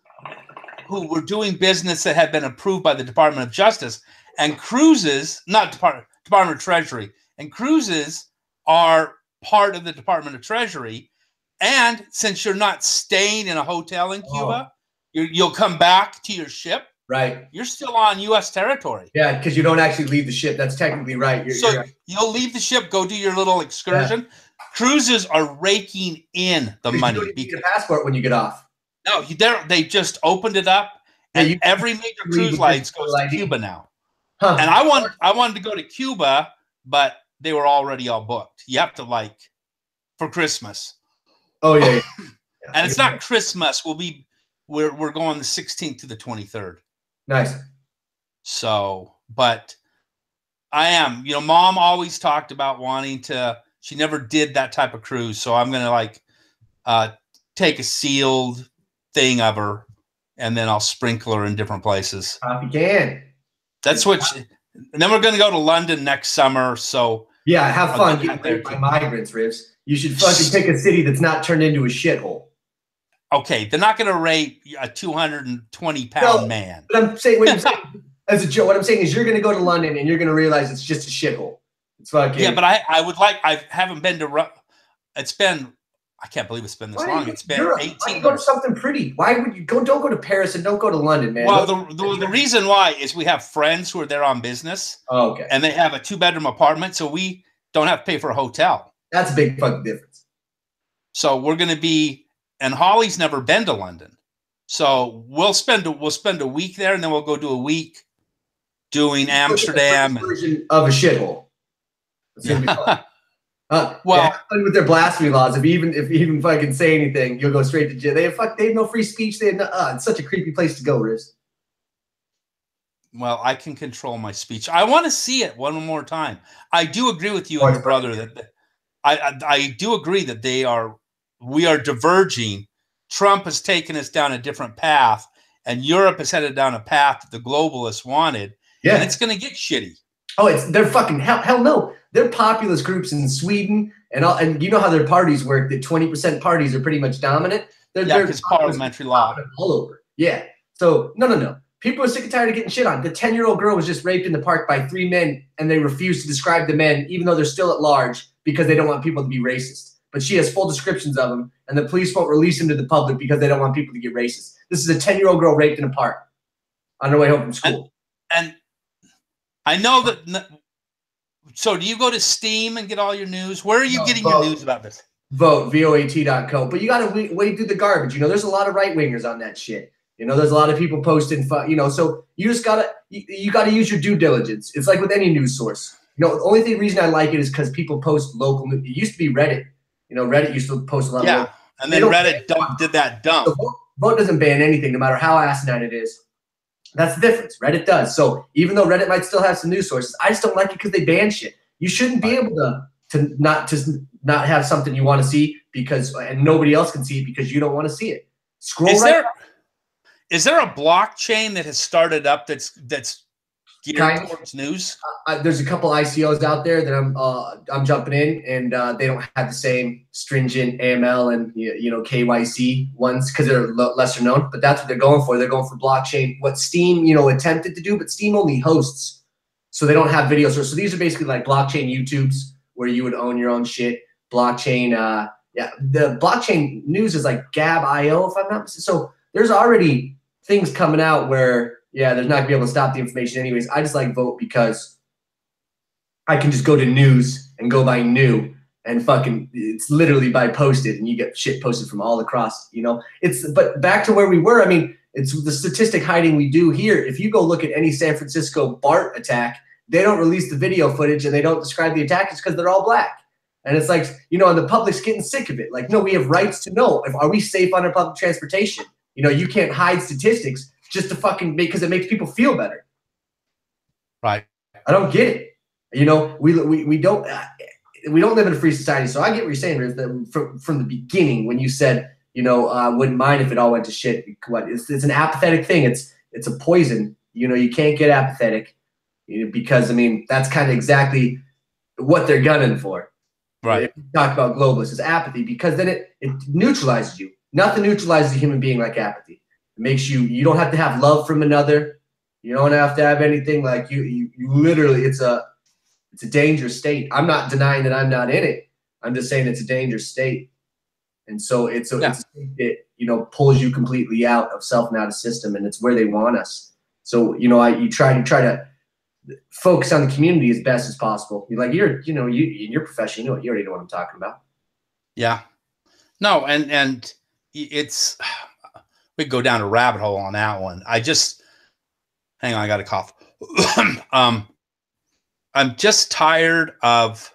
who were doing business that had been approved by the Department of Justice, and cruises, not Department of Treasury, and cruises are part of the Department of Treasury. And since you're not staying in a hotel in Cuba, you'll come back to your ship. Right. You're still on U.S. territory. Yeah, because you don't actually leave the ship. That's technically right. You're right. You'll leave the ship, go do your little excursion. Yeah. Cruises are raking in the money. You don't need a passport when you get off. No, they just opened it up, and every major cruise line goes to Cuba now. Huh. And I wanted to go to Cuba, but they were already all booked. You have to for Christmas. Oh yeah. And it's not Christmas. We're going the 16th to the 23rd. Nice. So, but I am. You know, Mom always talked about wanting to. She never did that type of cruise, so I'm gonna like take a sealed thing of her, and then I'll sprinkle her in different places. You can. That's what. And then we're gonna go to London next summer. So yeah, have fun getting raped by migrants, Rivs. You should fucking pick a city that's not turned into a shithole. Okay, they're not going to rape a 220-pound man. But I'm saying, what I'm saying as a joke, what I'm saying is you're going to go to London and you're going to realize it's just a shithole. It's fucking. Yeah, but I would like. I haven't been to. It's been. I can't believe it's been this long. It's been 18 years. Go to something pretty. Why would you go? Don't go to Paris and don't go to London, man. Well, the reason why is we have friends who are there on business. Oh, okay. And they have a 2-bedroom apartment, so we don't have to pay for a hotel. That's a big fucking difference. So we're going to be. And Holly's never been to London, so we'll spend a week there, and then we'll go do a week doing Amsterdam. Version of a shithole. It's gonna be fun. Well, with their blasphemy laws, if you even fucking say anything, you'll go straight to jail. They have no free speech. They have it's such a creepy place to go, Riz. Well, I can control my speech. I want to see it one more time. I do agree with you and your brother that I do agree that we are diverging. Trump has taken us down a different path, and Europe has headed down a path that the globalists wanted. Yeah, and it's going to get shitty. Oh, they're fucking hell no. They're populist groups in Sweden and you know how their parties work. The 20% parties are pretty much dominant. They're because parliamentary law all over. Yeah. So no. People are sick and tired of getting shit on. The 10-year-old girl was just raped in the park by 3 men, and they refuse to describe the men, even though they're still at large, because they don't want people to be racist. But she has full descriptions of them, and the police won't release them to the public because they don't want people to get racist. This is a 10-year-old girl raped in a park on her way home from school. And I know that. So do you go to Steam and get all your news? Where are you getting your news about this? Vote, voat.co. But you got to wade through the garbage. You know, there's a lot of right-wingers on that shit. You know, there's a lot of people posting, you know, so you just got to use your due diligence. It's like with any news source. You know, the only reason I like it is because people post local news. It used to be Reddit. You know, Reddit used to post a lot of local. And then Reddit did that dump. So Vote doesn't ban anything, no matter how asinine it is. That's the difference. Reddit does. So even though Reddit might still have some news sources, I just don't like it because they ban shit. You shouldn't be able to not have something you want to see and nobody else can see it because you don't want to see it. Is there a blockchain that has started up that's geared towards news? There's a couple ICOs out there that I'm jumping in, and they don't have the same stringent AML and KYC ones because they're lesser known. But that's what they're going for. They're going for blockchain. What Steam attempted to do, but Steam only hosts, so they don't have videos. So these are basically like blockchain YouTubes where you would own your own shit. Blockchain, the blockchain news is like Gab.io if I'm not mistaken. So there's already things coming out where. Yeah, there's not going to be able to stop the information anyways. I just like Vote because I can just go to news and go by new and fucking it's literally by posted and you get shit posted from all across, But back to where we were, I mean, it's the statistic hiding we do here. If you go look at any San Francisco BART attack, they don't release the video footage and they don't describe the attack. It's because they're all black. And it's like, and the public's getting sick of it. Like, no, we have rights to know. Are we safe on our public transportation? You can't hide statistics just to fucking because it makes people feel better. Right. I don't get it. We don't live in a free society. So I get what you're saying, Riz, that from the beginning when you said, I wouldn't mind if it all went to shit. It's an apathetic thing. It's a poison. You can't get apathetic because that's kind of exactly what they're gunning for. Right. If you talk about globalists is apathy because then it neutralizes you. Nothing neutralizes a human being like apathy. Makes you don't have to have love from another. You don't have to have anything like you literally it's a dangerous state. I'm not denying that I'm not in it. I'm just saying it's a dangerous state. And so it's a state that pulls you completely out of self and out of system, and it's where they want us. So you try to focus on the community as best as possible. You in your profession, you already know what I'm talking about. Yeah. No, and it's we could go down a rabbit hole on that one. Hang on, I got a cough. I'm just tired of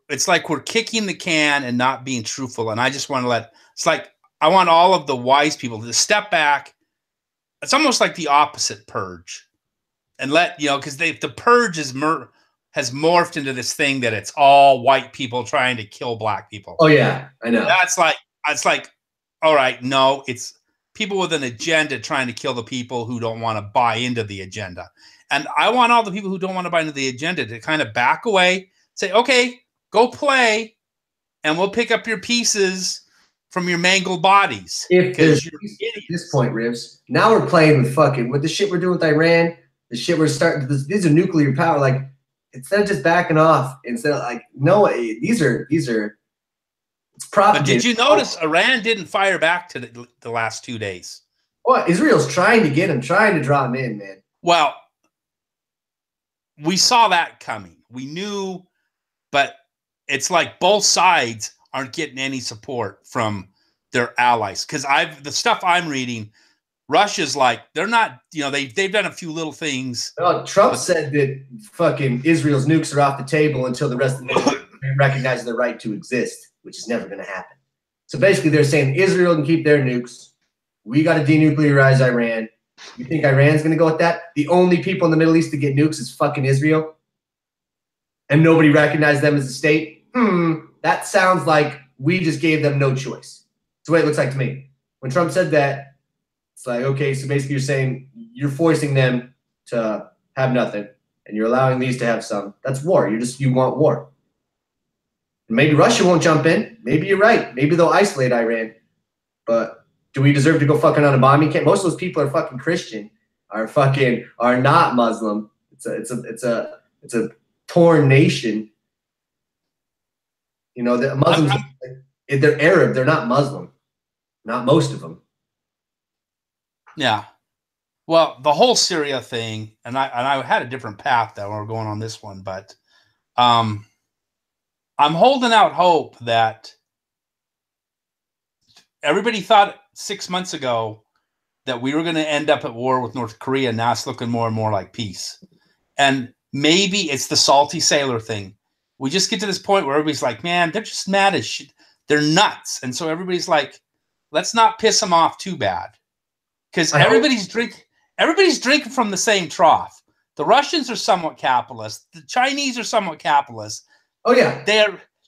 it's like we're kicking the can and not being truthful. And I just want to I want all of the wise people to step back. It's almost like the opposite purge. and let, because the purge has morphed into this thing that it's all white people trying to kill black people. Oh yeah, I know. It's like, all right, no, it's people with an agenda trying to kill the people who don't want to buy into the agenda. And I want all the people who don't want to buy into the agenda to kind of back away, say, okay, go play, and we'll pick up your pieces from your mangled bodies. Because at this point, Rivs, now we're playing with the shit we're doing with Iran, the shit we're starting. These are nuclear power. Like, instead of just backing off, instead of like, no, these are. It's propaganda. But did you notice Iran didn't fire back to the last 2 days? Well, Israel's trying to get him, trying to draw him in, man. Well, we saw that coming. We knew, but it's like both sides aren't getting any support from their allies. Because the stuff I'm reading, Russia's like, they're not, they've done a few little things. Oh, Trump said that fucking Israel's nukes are off the table until the rest of the world recognizes their right to exist, which is never going to happen. So basically they're saying Israel can keep their nukes. We got to denuclearize Iran. You think Iran's going to go with that? The only people in the Middle East to get nukes is fucking Israel. And nobody recognized them as a state? That sounds like we just gave them no choice. That's the way it looks like to me. When Trump said that, it's like, okay, so basically you're saying you're forcing them to have nothing and you're allowing these to have some. That's war. You want war. Maybe Russia won't jump in. Maybe you're right. Maybe they'll isolate Iran. But do we deserve to go fucking on a bombing camp? Most of those people are fucking Christian, are not Muslim. It's a torn nation. The Muslims, they're Arab. They're not Muslim. Not most of them. Yeah. Well, the whole Syria thing, and I had a different path that we're going on this one, but I'm holding out hope that everybody thought 6 months ago that we were going to end up at war with North Korea. Now it's looking more and more like peace. And maybe it's the salty sailor thing. We just get to this point where everybody's like, man, they're just mad as shit. They're nuts. And so everybody's like, let's not piss them off too bad. Because everybody's drinking from the same trough. The Russians are somewhat capitalist. The Chinese are somewhat capitalist. Oh yeah,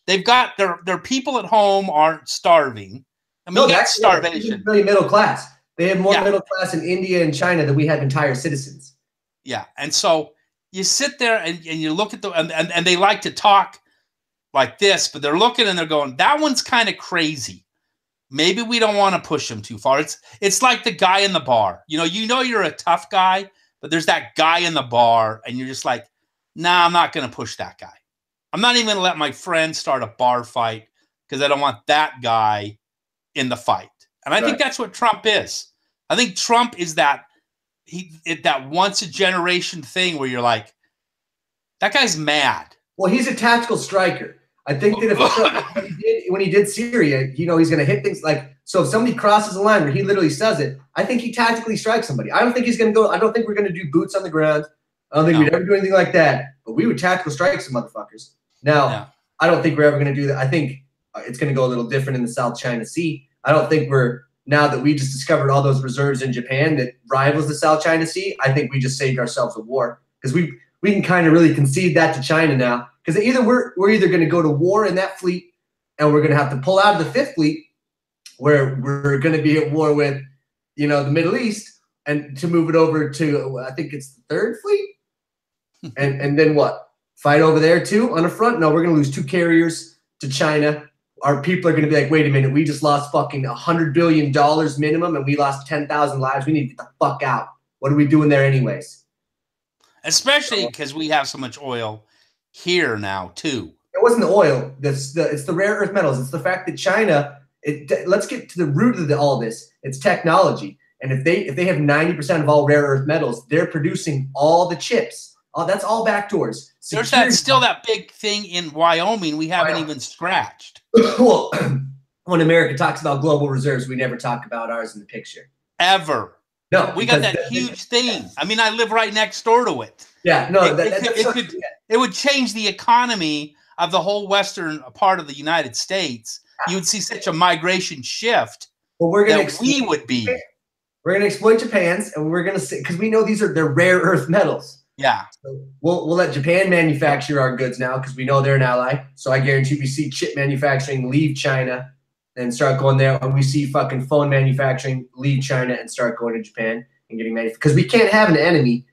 they've got their people at home aren't starving. I mean, that's starvation. Really middle class. They have more middle class in India and China than we have entire citizens. Yeah, and so you sit there and you look at and they like to talk like this, but they're looking and they're going, that one's kind of crazy. Maybe we don't want to push him too far. It's like the guy in the bar. You're a tough guy, but there's that guy in the bar, and you're just like, nah, I'm not going to push that guy. I'm not even going to let my friend start a bar fight because I don't want that guy in the fight. And I think that's what Trump is. I think Trump is that once a generation thing where you're like, that guy's mad. Well, he's a tactical striker. I think that when he did Syria, he's going to hit things like, so if somebody crosses a line where he literally says it, I think he tactically strikes somebody. I don't think he's going to go. I don't think we're going to do boots on the ground. I don't think we'd ever do anything like that. But we would tactical strike some motherfuckers. Now, I don't think we're ever going to do that. I think it's going to go a little different in the South China Sea. I don't think now that we just discovered all those reserves in Japan that rivals the South China Sea, I think we just saved ourselves a war because we can kind of really concede that to China now. Because we're either going to go to war in that fleet and we're going to have to pull out of the Fifth Fleet where we're going to be at war with, the Middle East and to move it over to, I think it's the Third Fleet. and then what? Fight over there too on the front? No, we're going to lose 2 carriers to China. Our people are going to be like, wait a minute, we just lost fucking $100 billion minimum and we lost 10,000 lives. We need to get the fuck out. What are we doing there anyways? Especially because we have so much oil here now too. It wasn't the oil. It's the rare earth metals. It's the fact that China. Let's get to the root of all this. It's technology, and if they have 90% of all rare earth metals, they're producing all the chips. Oh, that's all backdoors. There's still that big thing in Wyoming we haven't even scratched. Well, when America talks about global reserves, we never talk about ours in the picture. Ever. No, we got that huge thing. I mean, I live right next door to it. Yeah, no, it would change the economy of the whole western part of the United States. You would see such a migration shift. Well, we're going to exploit Japan's, and we're going to see because we know they're rare earth metals. Yeah. So we'll let Japan manufacture our goods now because we know they're an ally. So I guarantee we see chip manufacturing leave China and start going there. And we see fucking phone manufacturing leave China and start going to Japan and getting manufactured. Because we can't have an enemy,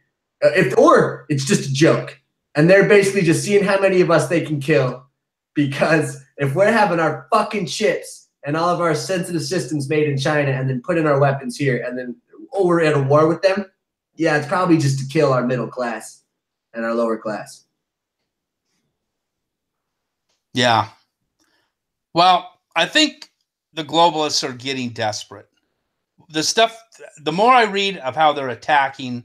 or it's just a joke. And they're basically just seeing how many of us they can kill. Because if we're having our fucking chips and all of our sensitive systems made in China and then put in our weapons here and then we're at a war with them, yeah, it's probably just to kill our middle class and our lower class. Yeah. Well, I think the globalists are getting desperate. The more I read of how they're attacking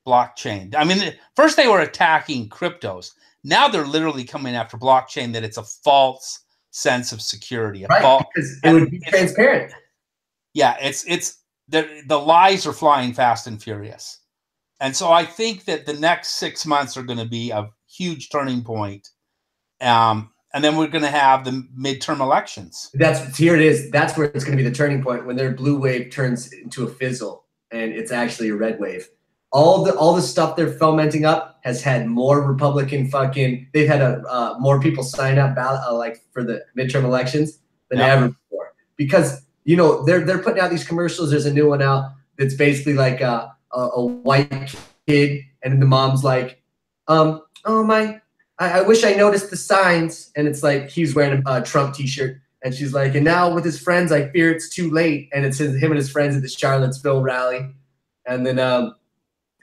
blockchain, I mean, first they were attacking cryptos. Now they're literally coming after blockchain, that it's a false sense of security. Right, because it would be transparent. Yeah, it's the lies are flying fast and furious. And so I think that the next 6 months are going to be a huge turning point. And then we're going to have the midterm elections. Here it is. That's where it's going to be the turning point, when their blue wave turns into a fizzle and it's actually a red wave. All the stuff they're fomenting up has had more Republican fucking. They've had more people sign up like for the midterm elections than ever before, because they're putting out these commercials. There's a new one out that's basically like a white kid, and the mom's like, oh my. I wish I noticed the signs. And it's like he's wearing a Trump t-shirt. And she's like, and now with his friends, I fear it's too late. And it's him and his friends at the Charlottesville rally. And then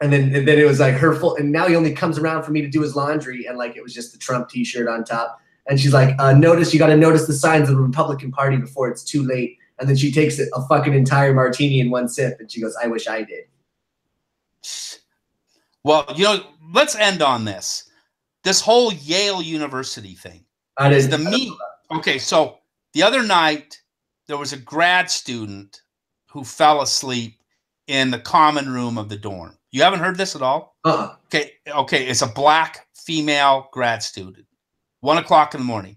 it was like her full. And now he only comes around for me to do his laundry. And like it was just the Trump t-shirt on top. And she's like, you got to notice the signs of the Republican Party before it's too late. And then she takes a fucking entire martini in one sip. And she goes, I wish I did. Well, let's end on this. This whole Yale University thing is the meat. Okay, so the other night there was a grad student who fell asleep in the common room of the dorm. You haven't heard this at all? Uh-uh. Okay, it's a black female grad student. 1 o'clock in the morning.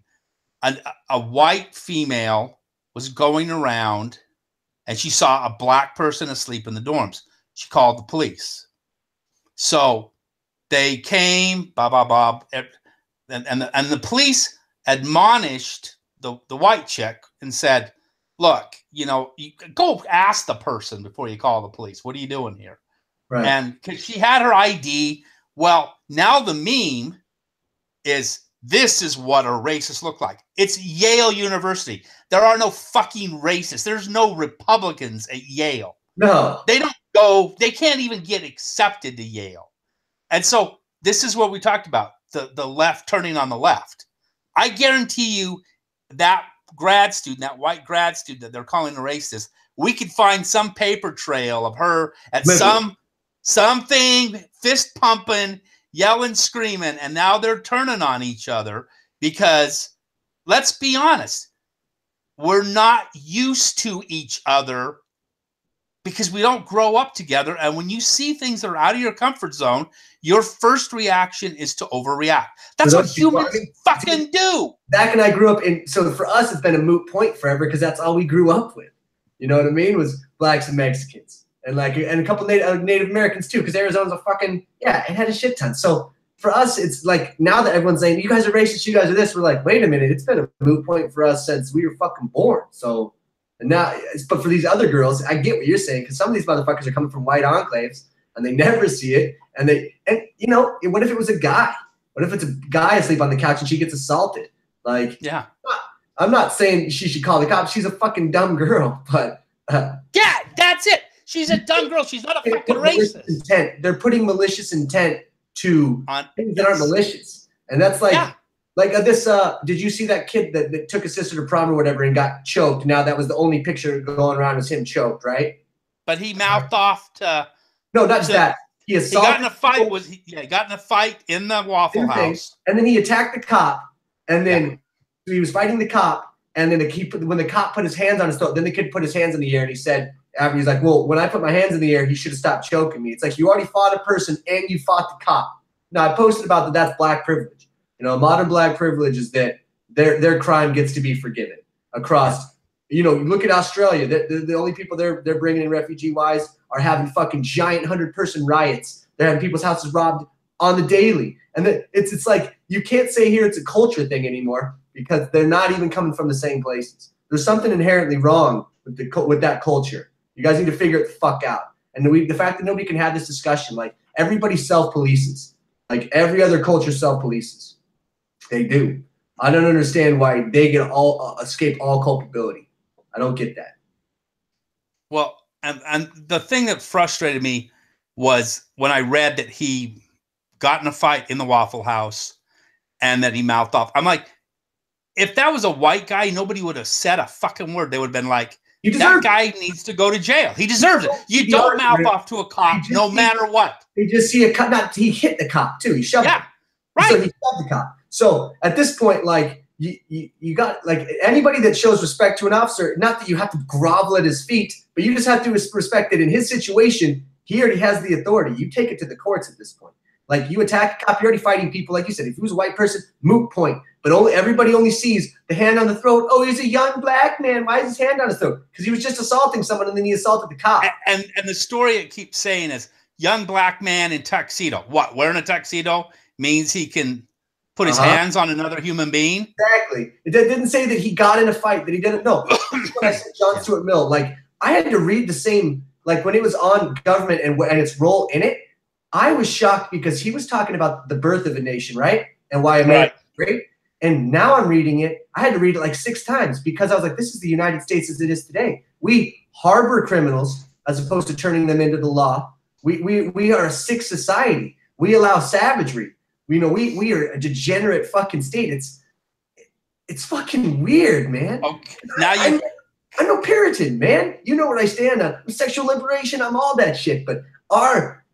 A white female was going around and she saw a black person asleep in the dorms. She called the police. So they came, and the police admonished the white chick and said, look, you go ask the person before you call the police. What are you doing here? Right. And because she had her ID, well, now the meme is, this is what a racist look like. It's Yale University. There are no fucking racists. There's no Republicans at Yale. No. They don't go, they can't even get accepted to Yale. And so this is what we talked about, the left turning on the left. I guarantee you that grad student, that white grad student that they're calling a racist, we could find some paper trail of her at something, fist pumping, yelling, screaming, and now they're turning on each other because, let's be honest, we're not used to each other because we don't grow up together. And when you see things that are out of your comfort zone, your first reaction is to overreact. That's what humans fucking do. Zach and I grew up in, so for us, it's been a moot point forever because that's all we grew up with. You know what I mean? Was blacks and Mexicans. And a couple Native Americans too, because Arizona's a fucking, it had a shit ton. So for us, it's like, now that everyone's saying, you guys are racist, you guys are this, we're like, wait a minute, it's been a moot point for us since we were fucking born. So, and now, but for these other girls, I get what you're saying, because some of these motherfuckers are coming from white enclaves and they never see it. And what if it was a guy? What if it's a guy asleep on the couch and she gets assaulted? Like, yeah, I'm not saying she should call the cops. She's a fucking dumb girl, but yeah, that's it. She's a dumb girl. She's not a fucking racist. They're putting malicious intent to things that aren't malicious, and that's like. Yeah. Like this, did you see that kid that took his sister to prom or whatever and got choked? Now that was the only picture going around was him choked, right? But he mouthed off to. No, not just that. He got in a fight. He got in a fight in the Waffle House, and then he attacked the cop, and then he was fighting the cop, and then when the cop put his hands on his throat, then the kid put his hands in the air, and he said, he's like, well, when I put my hands in the air, he should have stopped choking me. It's like you already fought a person and you fought the cop. Now I posted about that. That's black privilege. Modern black privilege is that their crime gets to be forgiven across. Look at Australia. The only people they're bringing in refugee-wise are having fucking giant 100-person riots. They're having people's houses robbed on the daily. And it's like, you can't say here it's a culture thing anymore because they're not even coming from the same places. There's something inherently wrong with that culture. You guys need to figure it the fuck out. And the fact that nobody can have this discussion, like everybody self-polices, like every other culture self-polices. They do. I don't understand why they get escape all culpability. I don't get that. Well, and the thing that frustrated me was when I read that he got in a fight in the Waffle House and that he mouthed off. I'm like, if that was a white guy, nobody would have said a fucking word. They would have been like, that guy needs to go to jail. He deserves it. You don't mouth off to a cop no matter what. You just see a cop. He hit the cop too. He shoved him. Right. So he shoved the cop. So at this point, like, you got, like, anybody that shows respect to an officer, not that you have to grovel at his feet, but you just have to respect that in his situation, he already has the authority. You take it to the courts at this point. Like, you attack a cop, you're already fighting people. Like you said, if he was a white person, moot point. But everybody only sees the hand on the throat. Oh, he's a young black man. Why is his hand on his throat? Because he was just assaulting someone and then he assaulted the cop. And the story it keeps saying is young black man in tuxedo. What? Wearing a tuxedo means he can put his hands on another human being? Exactly. It didn't say that he got in a fight, that he didn't know. That's what I said, John Stuart Mill. Like, I had to read the same, like, when it was on government and its role in it, I was shocked because he was talking about the birth of a nation, right? And why America is great. And now I'm reading it. I had to read it like 6 times because I was like, this is the United States as it is today. We harbor criminals as opposed to turning them into the law. We are a sick society. We allow savagery. We are a degenerate fucking state. It's fucking weird, man. Okay. Now I'm no Puritan, man. You know where I stand. I'm sexual liberation. I'm all that shit. But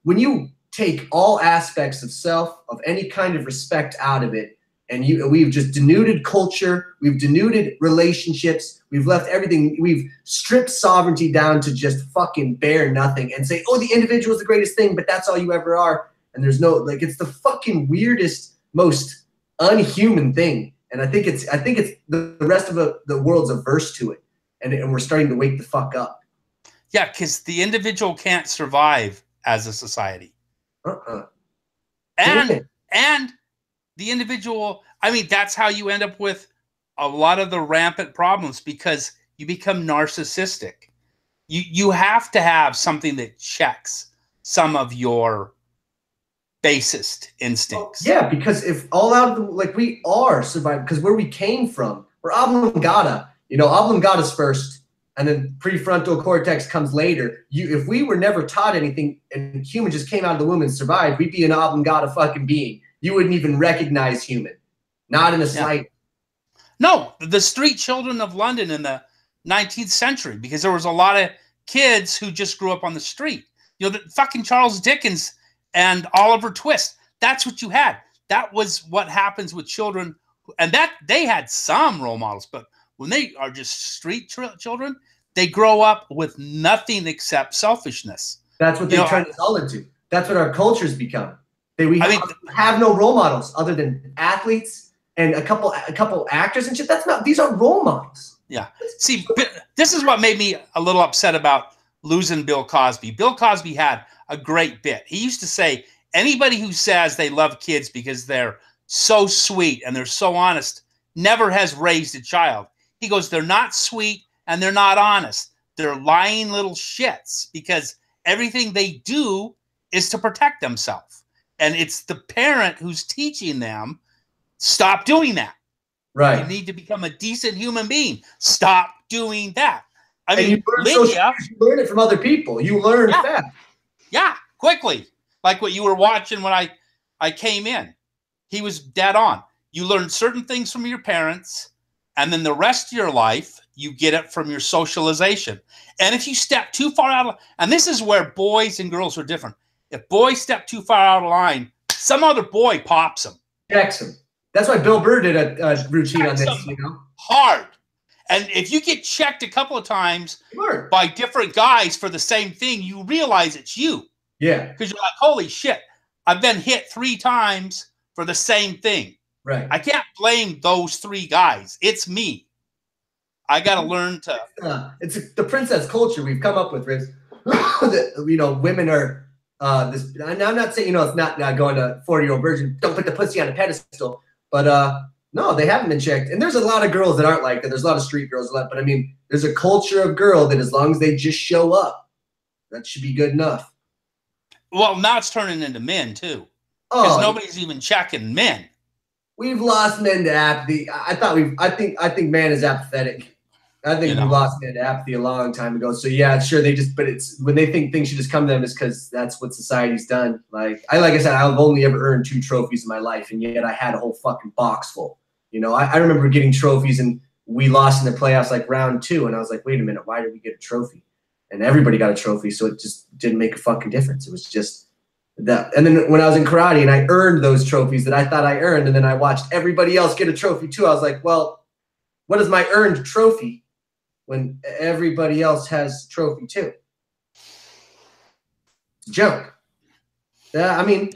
when you take all aspects of self, of any kind of respect out of it, and we've just denuded culture, we've denuded relationships, we've left everything, we've stripped sovereignty down to just fucking bare nothing and say, oh, the individual is the greatest thing, but that's all you ever are. And there's no, like, it's the fucking weirdest, most unhuman thing. And I think it's the rest of the world's averse to it. And we're starting to wake the fuck up. Yeah, because the individual can't survive as a society. And the individual, I mean, that's how you end up with a lot of the rampant problems because you become narcissistic. You have to have something that checks some of your basest instincts. Yeah, because if all out of the, like, we are surviving, because where we came from, we're oblongata. Oblongata's first, and then prefrontal cortex comes later. If we were never taught anything and human just came out of the womb and survived, we'd be an oblongata fucking being. You wouldn't even recognize human. Not in a slight. No, the street children of London in the 19th century, because there was a lot of kids who just grew up on the street. The fucking Charles Dickens and Oliver Twist. That's what you had. That was what happens with children. And that they had some role models, but when they are just street children, they grow up with nothing except selfishness. That's what they turn us all into. That's what our culture's become. We have no role models other than athletes and a couple actors and shit. These aren't role models. Yeah. See, this is what made me a little upset about losing Bill Cosby. Bill Cosby had a great bit. He used to say, anybody who says they love kids because they're so sweet and they're so honest never has raised a child. He goes, they're not sweet and they're not honest. They're lying little shits because everything they do is to protect themselves. And it's the parent who's teaching them, stop doing that. Right. You need to become a decent human being. Stop doing that. I mean, you learn it from other people. You learn fast. Yeah, quickly. Like what you were watching when I came in. He was dead on. You learn certain things from your parents, and then the rest of your life, you get it from your socialization. And if you step too far out of, and this is where boys and girls are different. If boys step too far out of line, some other boy pops them. Checks him. That's why Bill Burr did a routine on this, hard. And if you get checked a couple of times by different guys for the same thing, you realize it's you. Yeah. Because you're like, holy shit, I've been hit 3 times for the same thing. Right. I can't blame those 3 guys. It's me. I got to learn to. It's the princess culture we've come up with, Riz. That, women are this, and I'm not saying, it's not going to 40-year-old virgin, don't put the pussy on a pedestal, but no, they haven't been checked. And there's a lot of girls that aren't like that. There's a lot of street girls, but I mean, there's a culture of girl that as long as they just show up, that should be good enough. Well, now it's turning into men too, because nobody's even checking men. We've lost men to apathy. I think man is apathetic. I think we lost men to apathy a long time ago. So yeah, sure, but it's when they think things should just come to them, is because that's what society's done. Like I said, I've only ever earned 2 trophies in my life, and yet I had a whole fucking box full. I remember getting trophies, and we lost in the playoffs like round 2, and I was like, wait a minute, why did we get a trophy? And everybody got a trophy, so it just didn't make a fucking difference. It was just that. And then when I was in karate and I earned those trophies that I thought I earned, and then I watched everybody else get a trophy too, I was like, well, what is my earned trophy when everybody else has a trophy too? It's a joke. Yeah, I mean,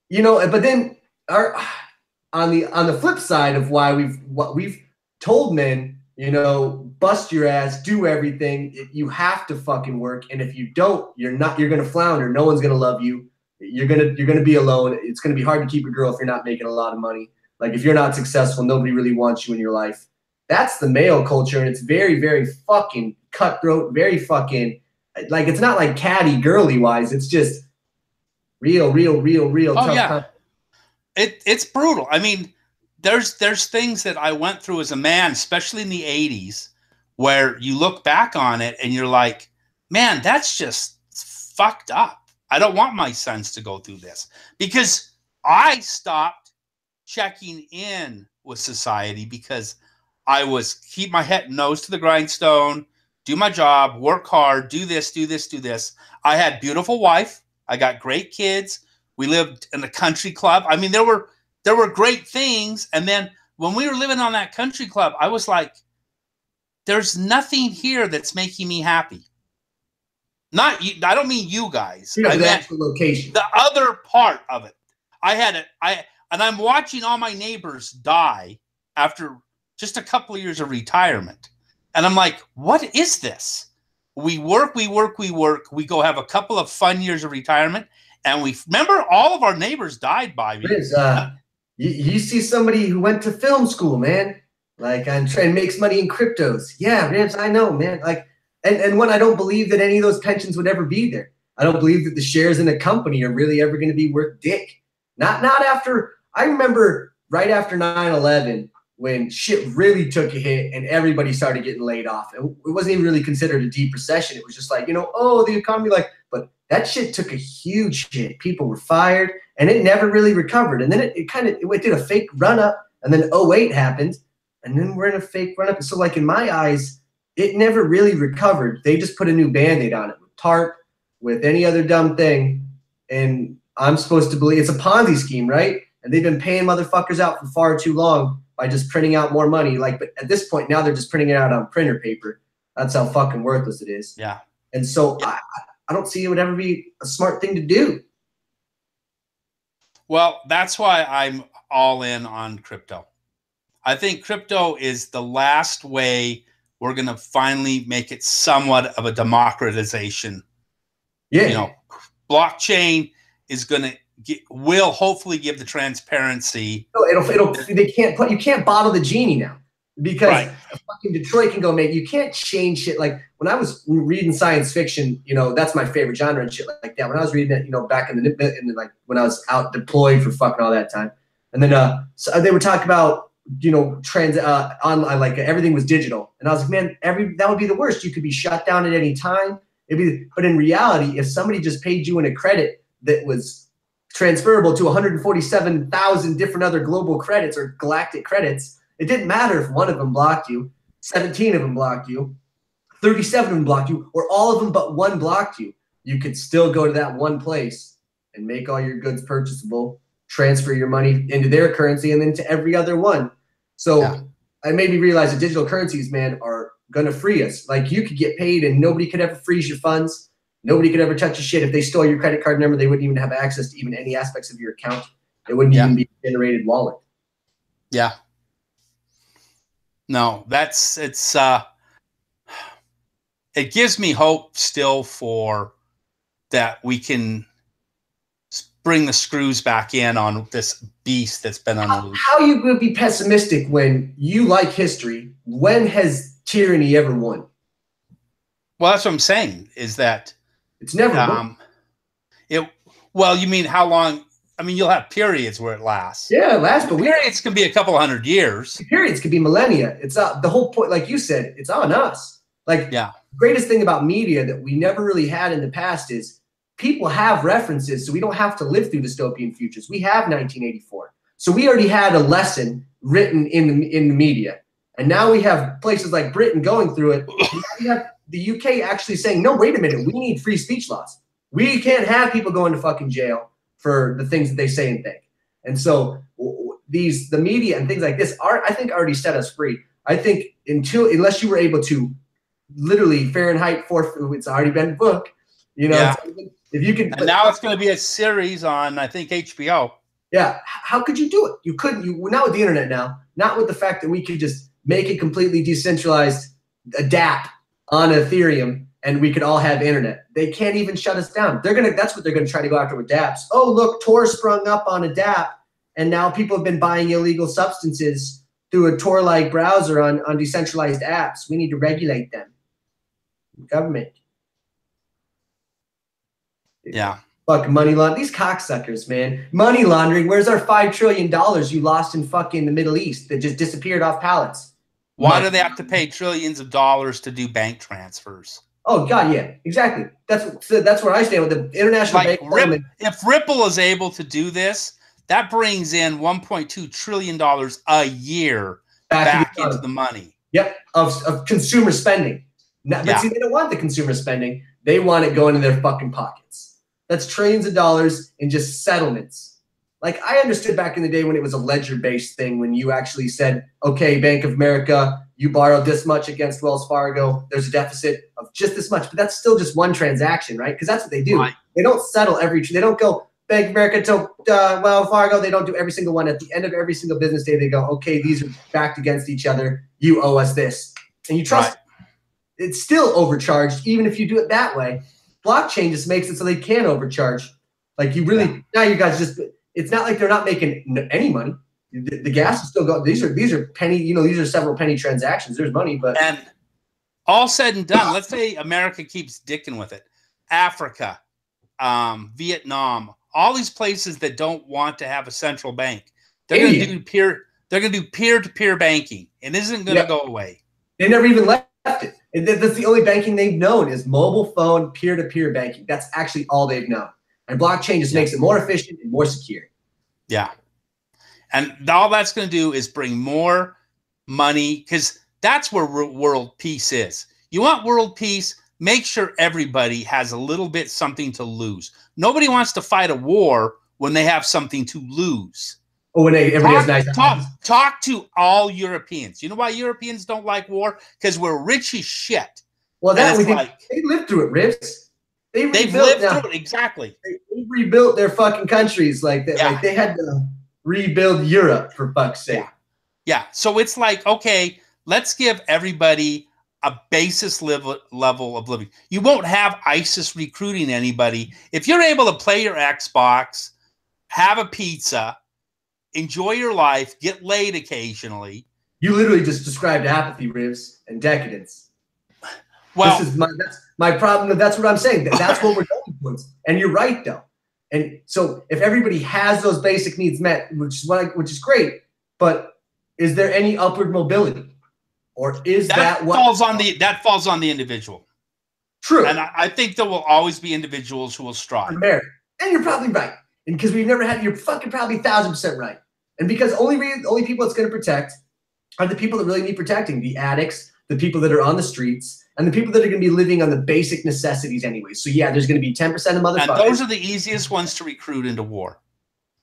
but then on the flip side of why we've told men, bust your ass, do everything. You have to fucking work, and if you don't, you're gonna flounder. No one's gonna love you. You're gonna be alone. It's gonna be hard to keep a girl if you're not making a lot of money. Like if you're not successful, nobody really wants you in your life. That's the male culture, and it's very, very fucking cutthroat, very fucking, like, it's not like catty girly wise. It's just real tough. Yeah. It's brutal. I mean, there's things that I went through as a man, especially in the 80s, where you look back on it and you're like, man, that's just fucked up. I don't want my sons to go through this, because I stopped checking in with society because I was keep my head nose to the grindstone, do my job, work hard, do this. I had beautiful wife. I got great kids. We lived in a country club. I mean, there were great things. And then when we were living on that country club, I was like, there's nothing here that's making me happy. Not you. I don't mean you guys. I meant the location. The other part of it. And I'm watching all my neighbors die after just a couple of years of retirement. And I'm like, what is this? We work. We go have a couple of fun years of retirement. And we remember all of our neighbors died by me. You see somebody who went to film school, man, like, and makes money in cryptos. Yeah, Ribs, I know, man. Like, and when I don't believe that any of those pensions would ever be there. I don't believe that the shares in a company are really ever going to be worth dick. Not after, I remember right after 9/11, when shit really took a hit and everybody started getting laid off. It wasn't even really considered a deep recession. It was just like, the economy, but that shit took a huge hit. People were fired, and it never really recovered. And then it did a fake run up, and then 2008 happened, and then we're in a fake run up. So like in my eyes, it never really recovered. They just put a new Band-Aid on it with TARP, with any other dumb thing. And I'm supposed to believe it's a Ponzi scheme, right? And they've been paying motherfuckers out for far too long by just printing out more money. But at this point now, they're just printing it out on printer paper. That's how fucking worthless it is. Yeah. And so I don't see it would ever be a smart thing to do. Well, that's why I'm all in on crypto. I think crypto is the last way we're going to finally make it somewhat of a democratization. Yeah. Blockchain is going to will hopefully give the transparency. No, you can't bottle the genie now, because fucking Detroit can go you can't change shit. Like when I was reading science fiction, that's my favorite genre and shit like that. When I was reading it, back in the like when I was out deployed for fucking all that time, and then so they were talking about online, like everything was digital, and I was like, man, that would be the worst. You could be shut down at any time. But in reality, if somebody just paid you in a credit that was transferable to 147,000 different other global credits or galactic credits, it didn't matter if one of them blocked you, 17 of them blocked you, 37 of them blocked you, or all of them but one blocked you. You could still go to that one place and make all your goods purchasable, transfer your money into their currency, and then to every other one. So I made me realize that digital currencies, man, are going to free us. Like you could get paid and nobody could ever freeze your funds. Nobody could ever touch your shit. If they stole your credit card number, they wouldn't even have access to even any aspects of your account. It wouldn't even be a generated wallet. Yeah. No, it gives me hope still for that we can bring the screws back in on this beast that's been unleashed. How are you going to be pessimistic when you like history? When has tyranny ever won? Well, that's what I'm saying, is that it's never won. Well, you mean how long? I mean, you'll have periods where it lasts. Yeah, it lasts, but periods can be a couple hundred years. Periods could be millennia. It's the whole point, like you said, it's on us. Like, the greatest thing about media that we never really had in the past is people have references, so we don't have to live through dystopian futures. We have 1984, so we already had a lesson written in the media, and now we have places like Britain going through it. We have the UK actually saying, no, wait a minute, we need free speech laws. We can't have people going to fucking jail for the things that they say and think. And so the media and things like this I think already set us free. I think unless you were able to literally Fahrenheit 4, it's already been booked, if you can. And now it's going to be a series on, I think, HBO. Yeah. How could you do it? You couldn't. Not with the internet now. Not with the fact that we could just make it completely decentralized, adapt on Ethereum, and we could all have internet. They can't even shut us down. That's what they're gonna try to go after with dApps. Oh, look, Tor sprung up on a dApp, and now people have been buying illegal substances through a Tor-like browser on decentralized apps. We need to regulate them. Government. Yeah. Fucking money laundering. These cocksuckers, man. Money laundering. Where's our $5 trillion you lost in fucking the Middle East that just disappeared off pallets? Why do they have to pay trillions of dollars to do bank transfers? Oh God, yeah, exactly. That's where I stand with the international bank. If Ripple is able to do this, that brings in $1.2 trillion a year back into the money. Yep, of consumer spending. But see, they don't want the consumer spending. They want it going in their fucking pockets. That's trillions of dollars in just settlements. Like, I understood back in the day when it was a ledger-based thing, when you actually said, okay, Bank of America, you borrowed this much against Wells Fargo. There's a deficit of just this much, but that's still just one transaction, right? Because that's what they do. Right. They don't settle they don't go Bank of America to Wells Fargo. They don't do every single one. At the end of every single business day, they go, okay, these are backed against each other. You owe us this. And you trust it. It's still overcharged, even if you do it that way. Blockchain just makes it so they can overcharge. Like, you really, now you guys just, it's not like they're not making any money. The gas is still going. These are penny. These are several penny transactions. There's money, but and all said and done, let's say America keeps dicking with it. Africa, Vietnam, all these places that don't want to have a central bank, they're going to do peer. They're going to do peer-to-peer banking. It isn't going to go away. They never even left it. That's the only banking they've known is mobile phone peer-to-peer banking. That's actually all they've known. And blockchain just makes it more efficient and more secure. Yeah. And all that's going to do is bring more money, because that's where world peace is. You want world peace, make sure everybody has a little bit something to lose. Nobody wants to fight a war when they have something to lose. Oh, when everybody has nice talk to all Europeans. You know why Europeans don't like war? Because we're rich as shit. Well, they lived through it, Rivs. They've lived through it, exactly. They rebuilt their fucking countries like that. Yeah. Like, they had to rebuild Europe, for fuck's sake. Yeah. So it's like, okay, let's give everybody a basis level of living. You won't have ISIS recruiting anybody. If you're able to play your Xbox, have a pizza, enjoy your life, get laid occasionally. You literally just described apathy, Rivs, and decadence. Well, that's my problem. That's what I'm saying. That's what we're going towards. And you're right, though. And so if everybody has those basic needs met, which is great, but is there any upward mobility? Or is that what falls on the individual? True. And I think there will always be individuals who will strive. And you're probably right. And because we've never had, you're fucking probably 1,000% right. And because only people it's going to protect are the people that really need protecting, the addicts, the people that are on the streets, and the people that are going to be living on the basic necessities anyway. So yeah, there's going to be 10% of motherfuckers. And those are the easiest ones to recruit into war.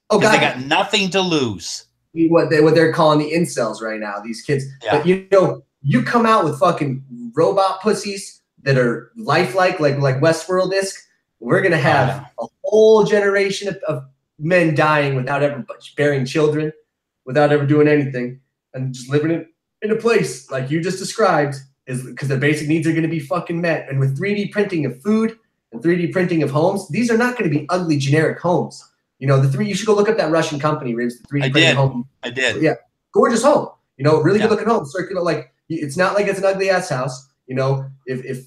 Oh, God. They got nothing to lose. What they're calling the incels right now, these kids. Yeah. But you come out with fucking robot pussies that are lifelike, like Westworld is. We're going to have a whole generation of men dying without ever bearing children, without ever doing anything, and just living in a place like you just described, is because their basic needs are going to be fucking met. And with 3D printing of food and 3D printing of homes, these are not going to be ugly generic homes. You know, you should go look up that Russian company, Ribs, the 3D printed home. I did. Yeah. Gorgeous home. You know, really good looking home. Circular, like, it's not like it's an ugly ass house. You know, if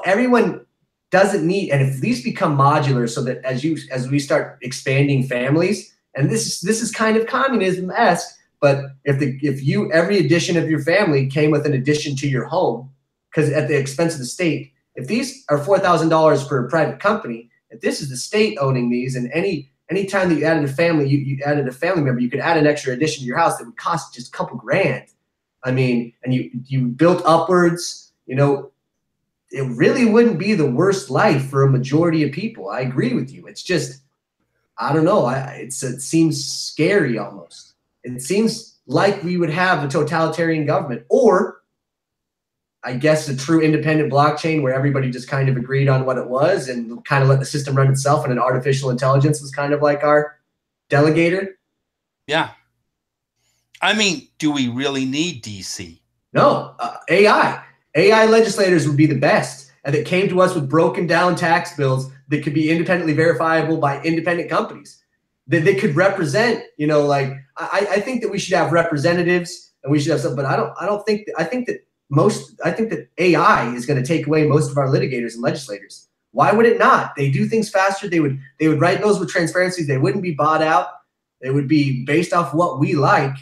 everyone doesn't need, and if these become modular so that as we start expanding families, and this is kind of communism-esque, but if every addition of your family came with an addition to your home, because at the expense of the state, if these are $4,000 for a private company, if this is the state owning these, and any time that you added a family, you added a family member, you could add an extra addition to your house that would cost just a couple grand. I mean, and you built upwards, you know, it really wouldn't be the worst life for a majority of people. I agree with you. It's just, I don't know. It seems scary almost. It seems like we would have a totalitarian government, or I guess a true independent blockchain where everybody just kind of agreed on what it was and kind of let the system run itself, and an artificial intelligence was kind of like our delegator. Yeah. I mean, do we really need DC? No. AI legislators would be the best. And it came to us with broken down tax bills that could be independently verifiable by independent companies. That they could represent, you know, like, I think that we should have representatives and we should have some, but I think that AI is going to take away most of our litigators and legislators. Why would it not? They do things faster. They would write those with transparency. They wouldn't be bought out. They would be based off what we like.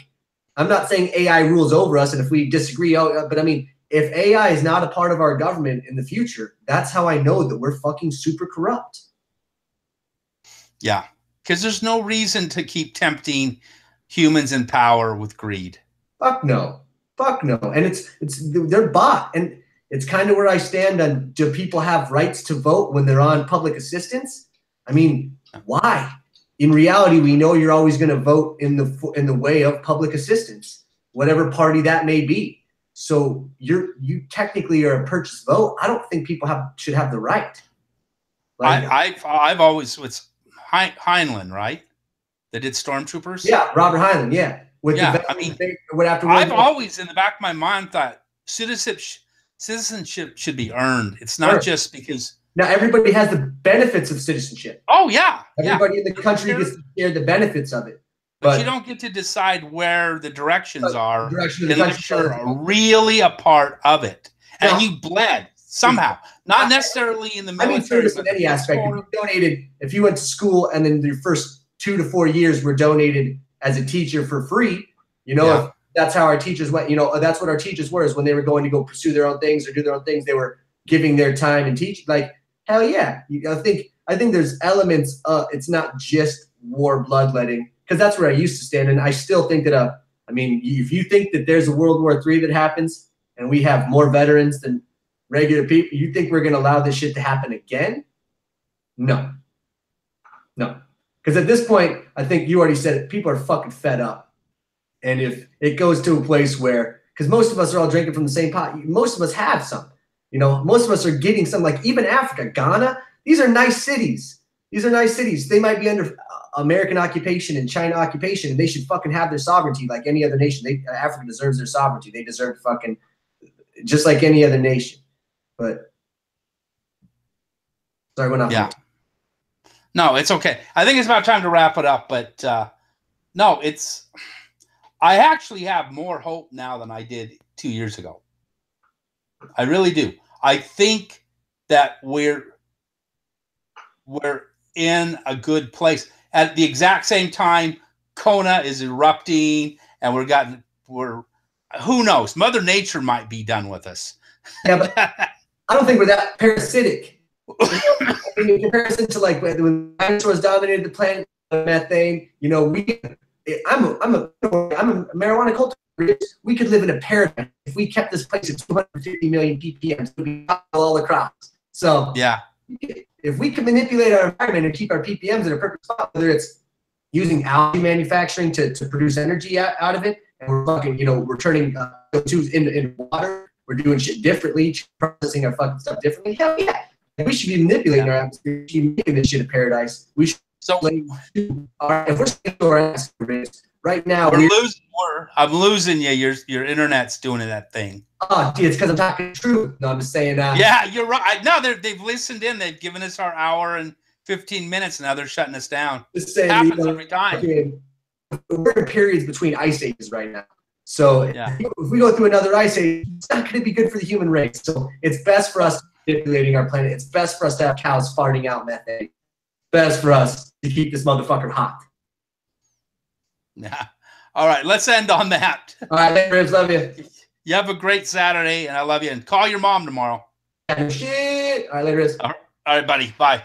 I'm not saying AI rules over us, and if we disagree, but I mean, if AI is not a part of our government in the future, that's how I know that we're fucking super corrupt. Yeah, because there's no reason to keep tempting humans in power with greed. Fuck no. Fuck no. And they're bought. And it's kind of where I stand on, do people have rights to vote when they're on public assistance? I mean, why? In reality, we know you're always going to vote in the way of public assistance, whatever party that may be. So you technically are a purchase vote. I don't think people should have the right. Like, I've always, with Heinlein, right? That did Stormtroopers. Yeah, Robert Heinlein. Yeah. I mean, I've always in the back of my mind thought citizenship should be earned. It's not just because. Now everybody has the benefits of citizenship. Oh yeah, everybody in the country gets to share the benefits of it. But you don't get to decide where the directions are unless you're really a part of it. And you bled somehow. Not necessarily in the military. I mean, service in any aspect. If you went to school and then your first 2 to 4 years were donated as a teacher for free, you know, if that's how our teachers went, you know, that's what our teachers were, is when they were going to go pursue their own things or do their own things, they were giving their time and teaching. Like, hell yeah. I think there's elements, it's not just war bloodletting, because that's where I used to stand. And I still think that, I mean, if you think that there's a World War III that happens and we have more veterans than regular people, you think we're going to allow this shit to happen again? No. Because at this point, I think you already said it, people are fucking fed up. And if it goes to a place where, because most of us are all drinking from the same pot, most of us have some. You know, most of us are getting some, like even Africa, Ghana, these are nice cities. They might be under American occupation and China occupation, and they should fucking have their sovereignty like any other nation. Africa deserves their sovereignty. They deserve fucking just like any other nation. But sorry, went off. Yeah. No, it's okay. I think it's about time to wrap it up. But no, I actually have more hope now than I did 2 years ago. I really do. I think that we're in a good place. At the exact same time, Kona is erupting, and we're who knows? Mother Nature might be done with us. Yeah, but I don't think we're that parasitic. I mean, in comparison to like when dinosaurs dominated the planet, methane. You know, I'm a marijuana culture. We could live in a paradise if we kept this place at 250 million ppm. So we all the crops. So yeah, if we can manipulate our environment and keep our ppms in a perfect spot, whether it's using algae manufacturing to produce energy out of it, and we're fucking, you know, we're turning CO2 into water, we're doing shit differently, processing our fucking stuff differently. Hell yeah. We should be manipulating our atmosphere. We should be making this shit a paradise. We should. So if we're saying to our ass right now, I'm losing you. Your internet's doing that thing. Oh, dude, it's because I'm talking truth. No, I'm just saying. Yeah, you're right. No, they've listened in. They've given us our hour and 15 minutes, now they're shutting us down. Just saying, happens every time. We're in periods between ice ages right now. So if we go through another ice age, it's not going to be good for the human race. So it's best for us manipulating our planet. It's best for us to have cows farting out methane. Best for us to keep this motherfucker hot. Yeah. All right, let's end on that. All right, Ribs, love you. You have a great Saturday, and I love you. And call your mom tomorrow. Shit. All right, later, Ribs. All right, buddy. Bye.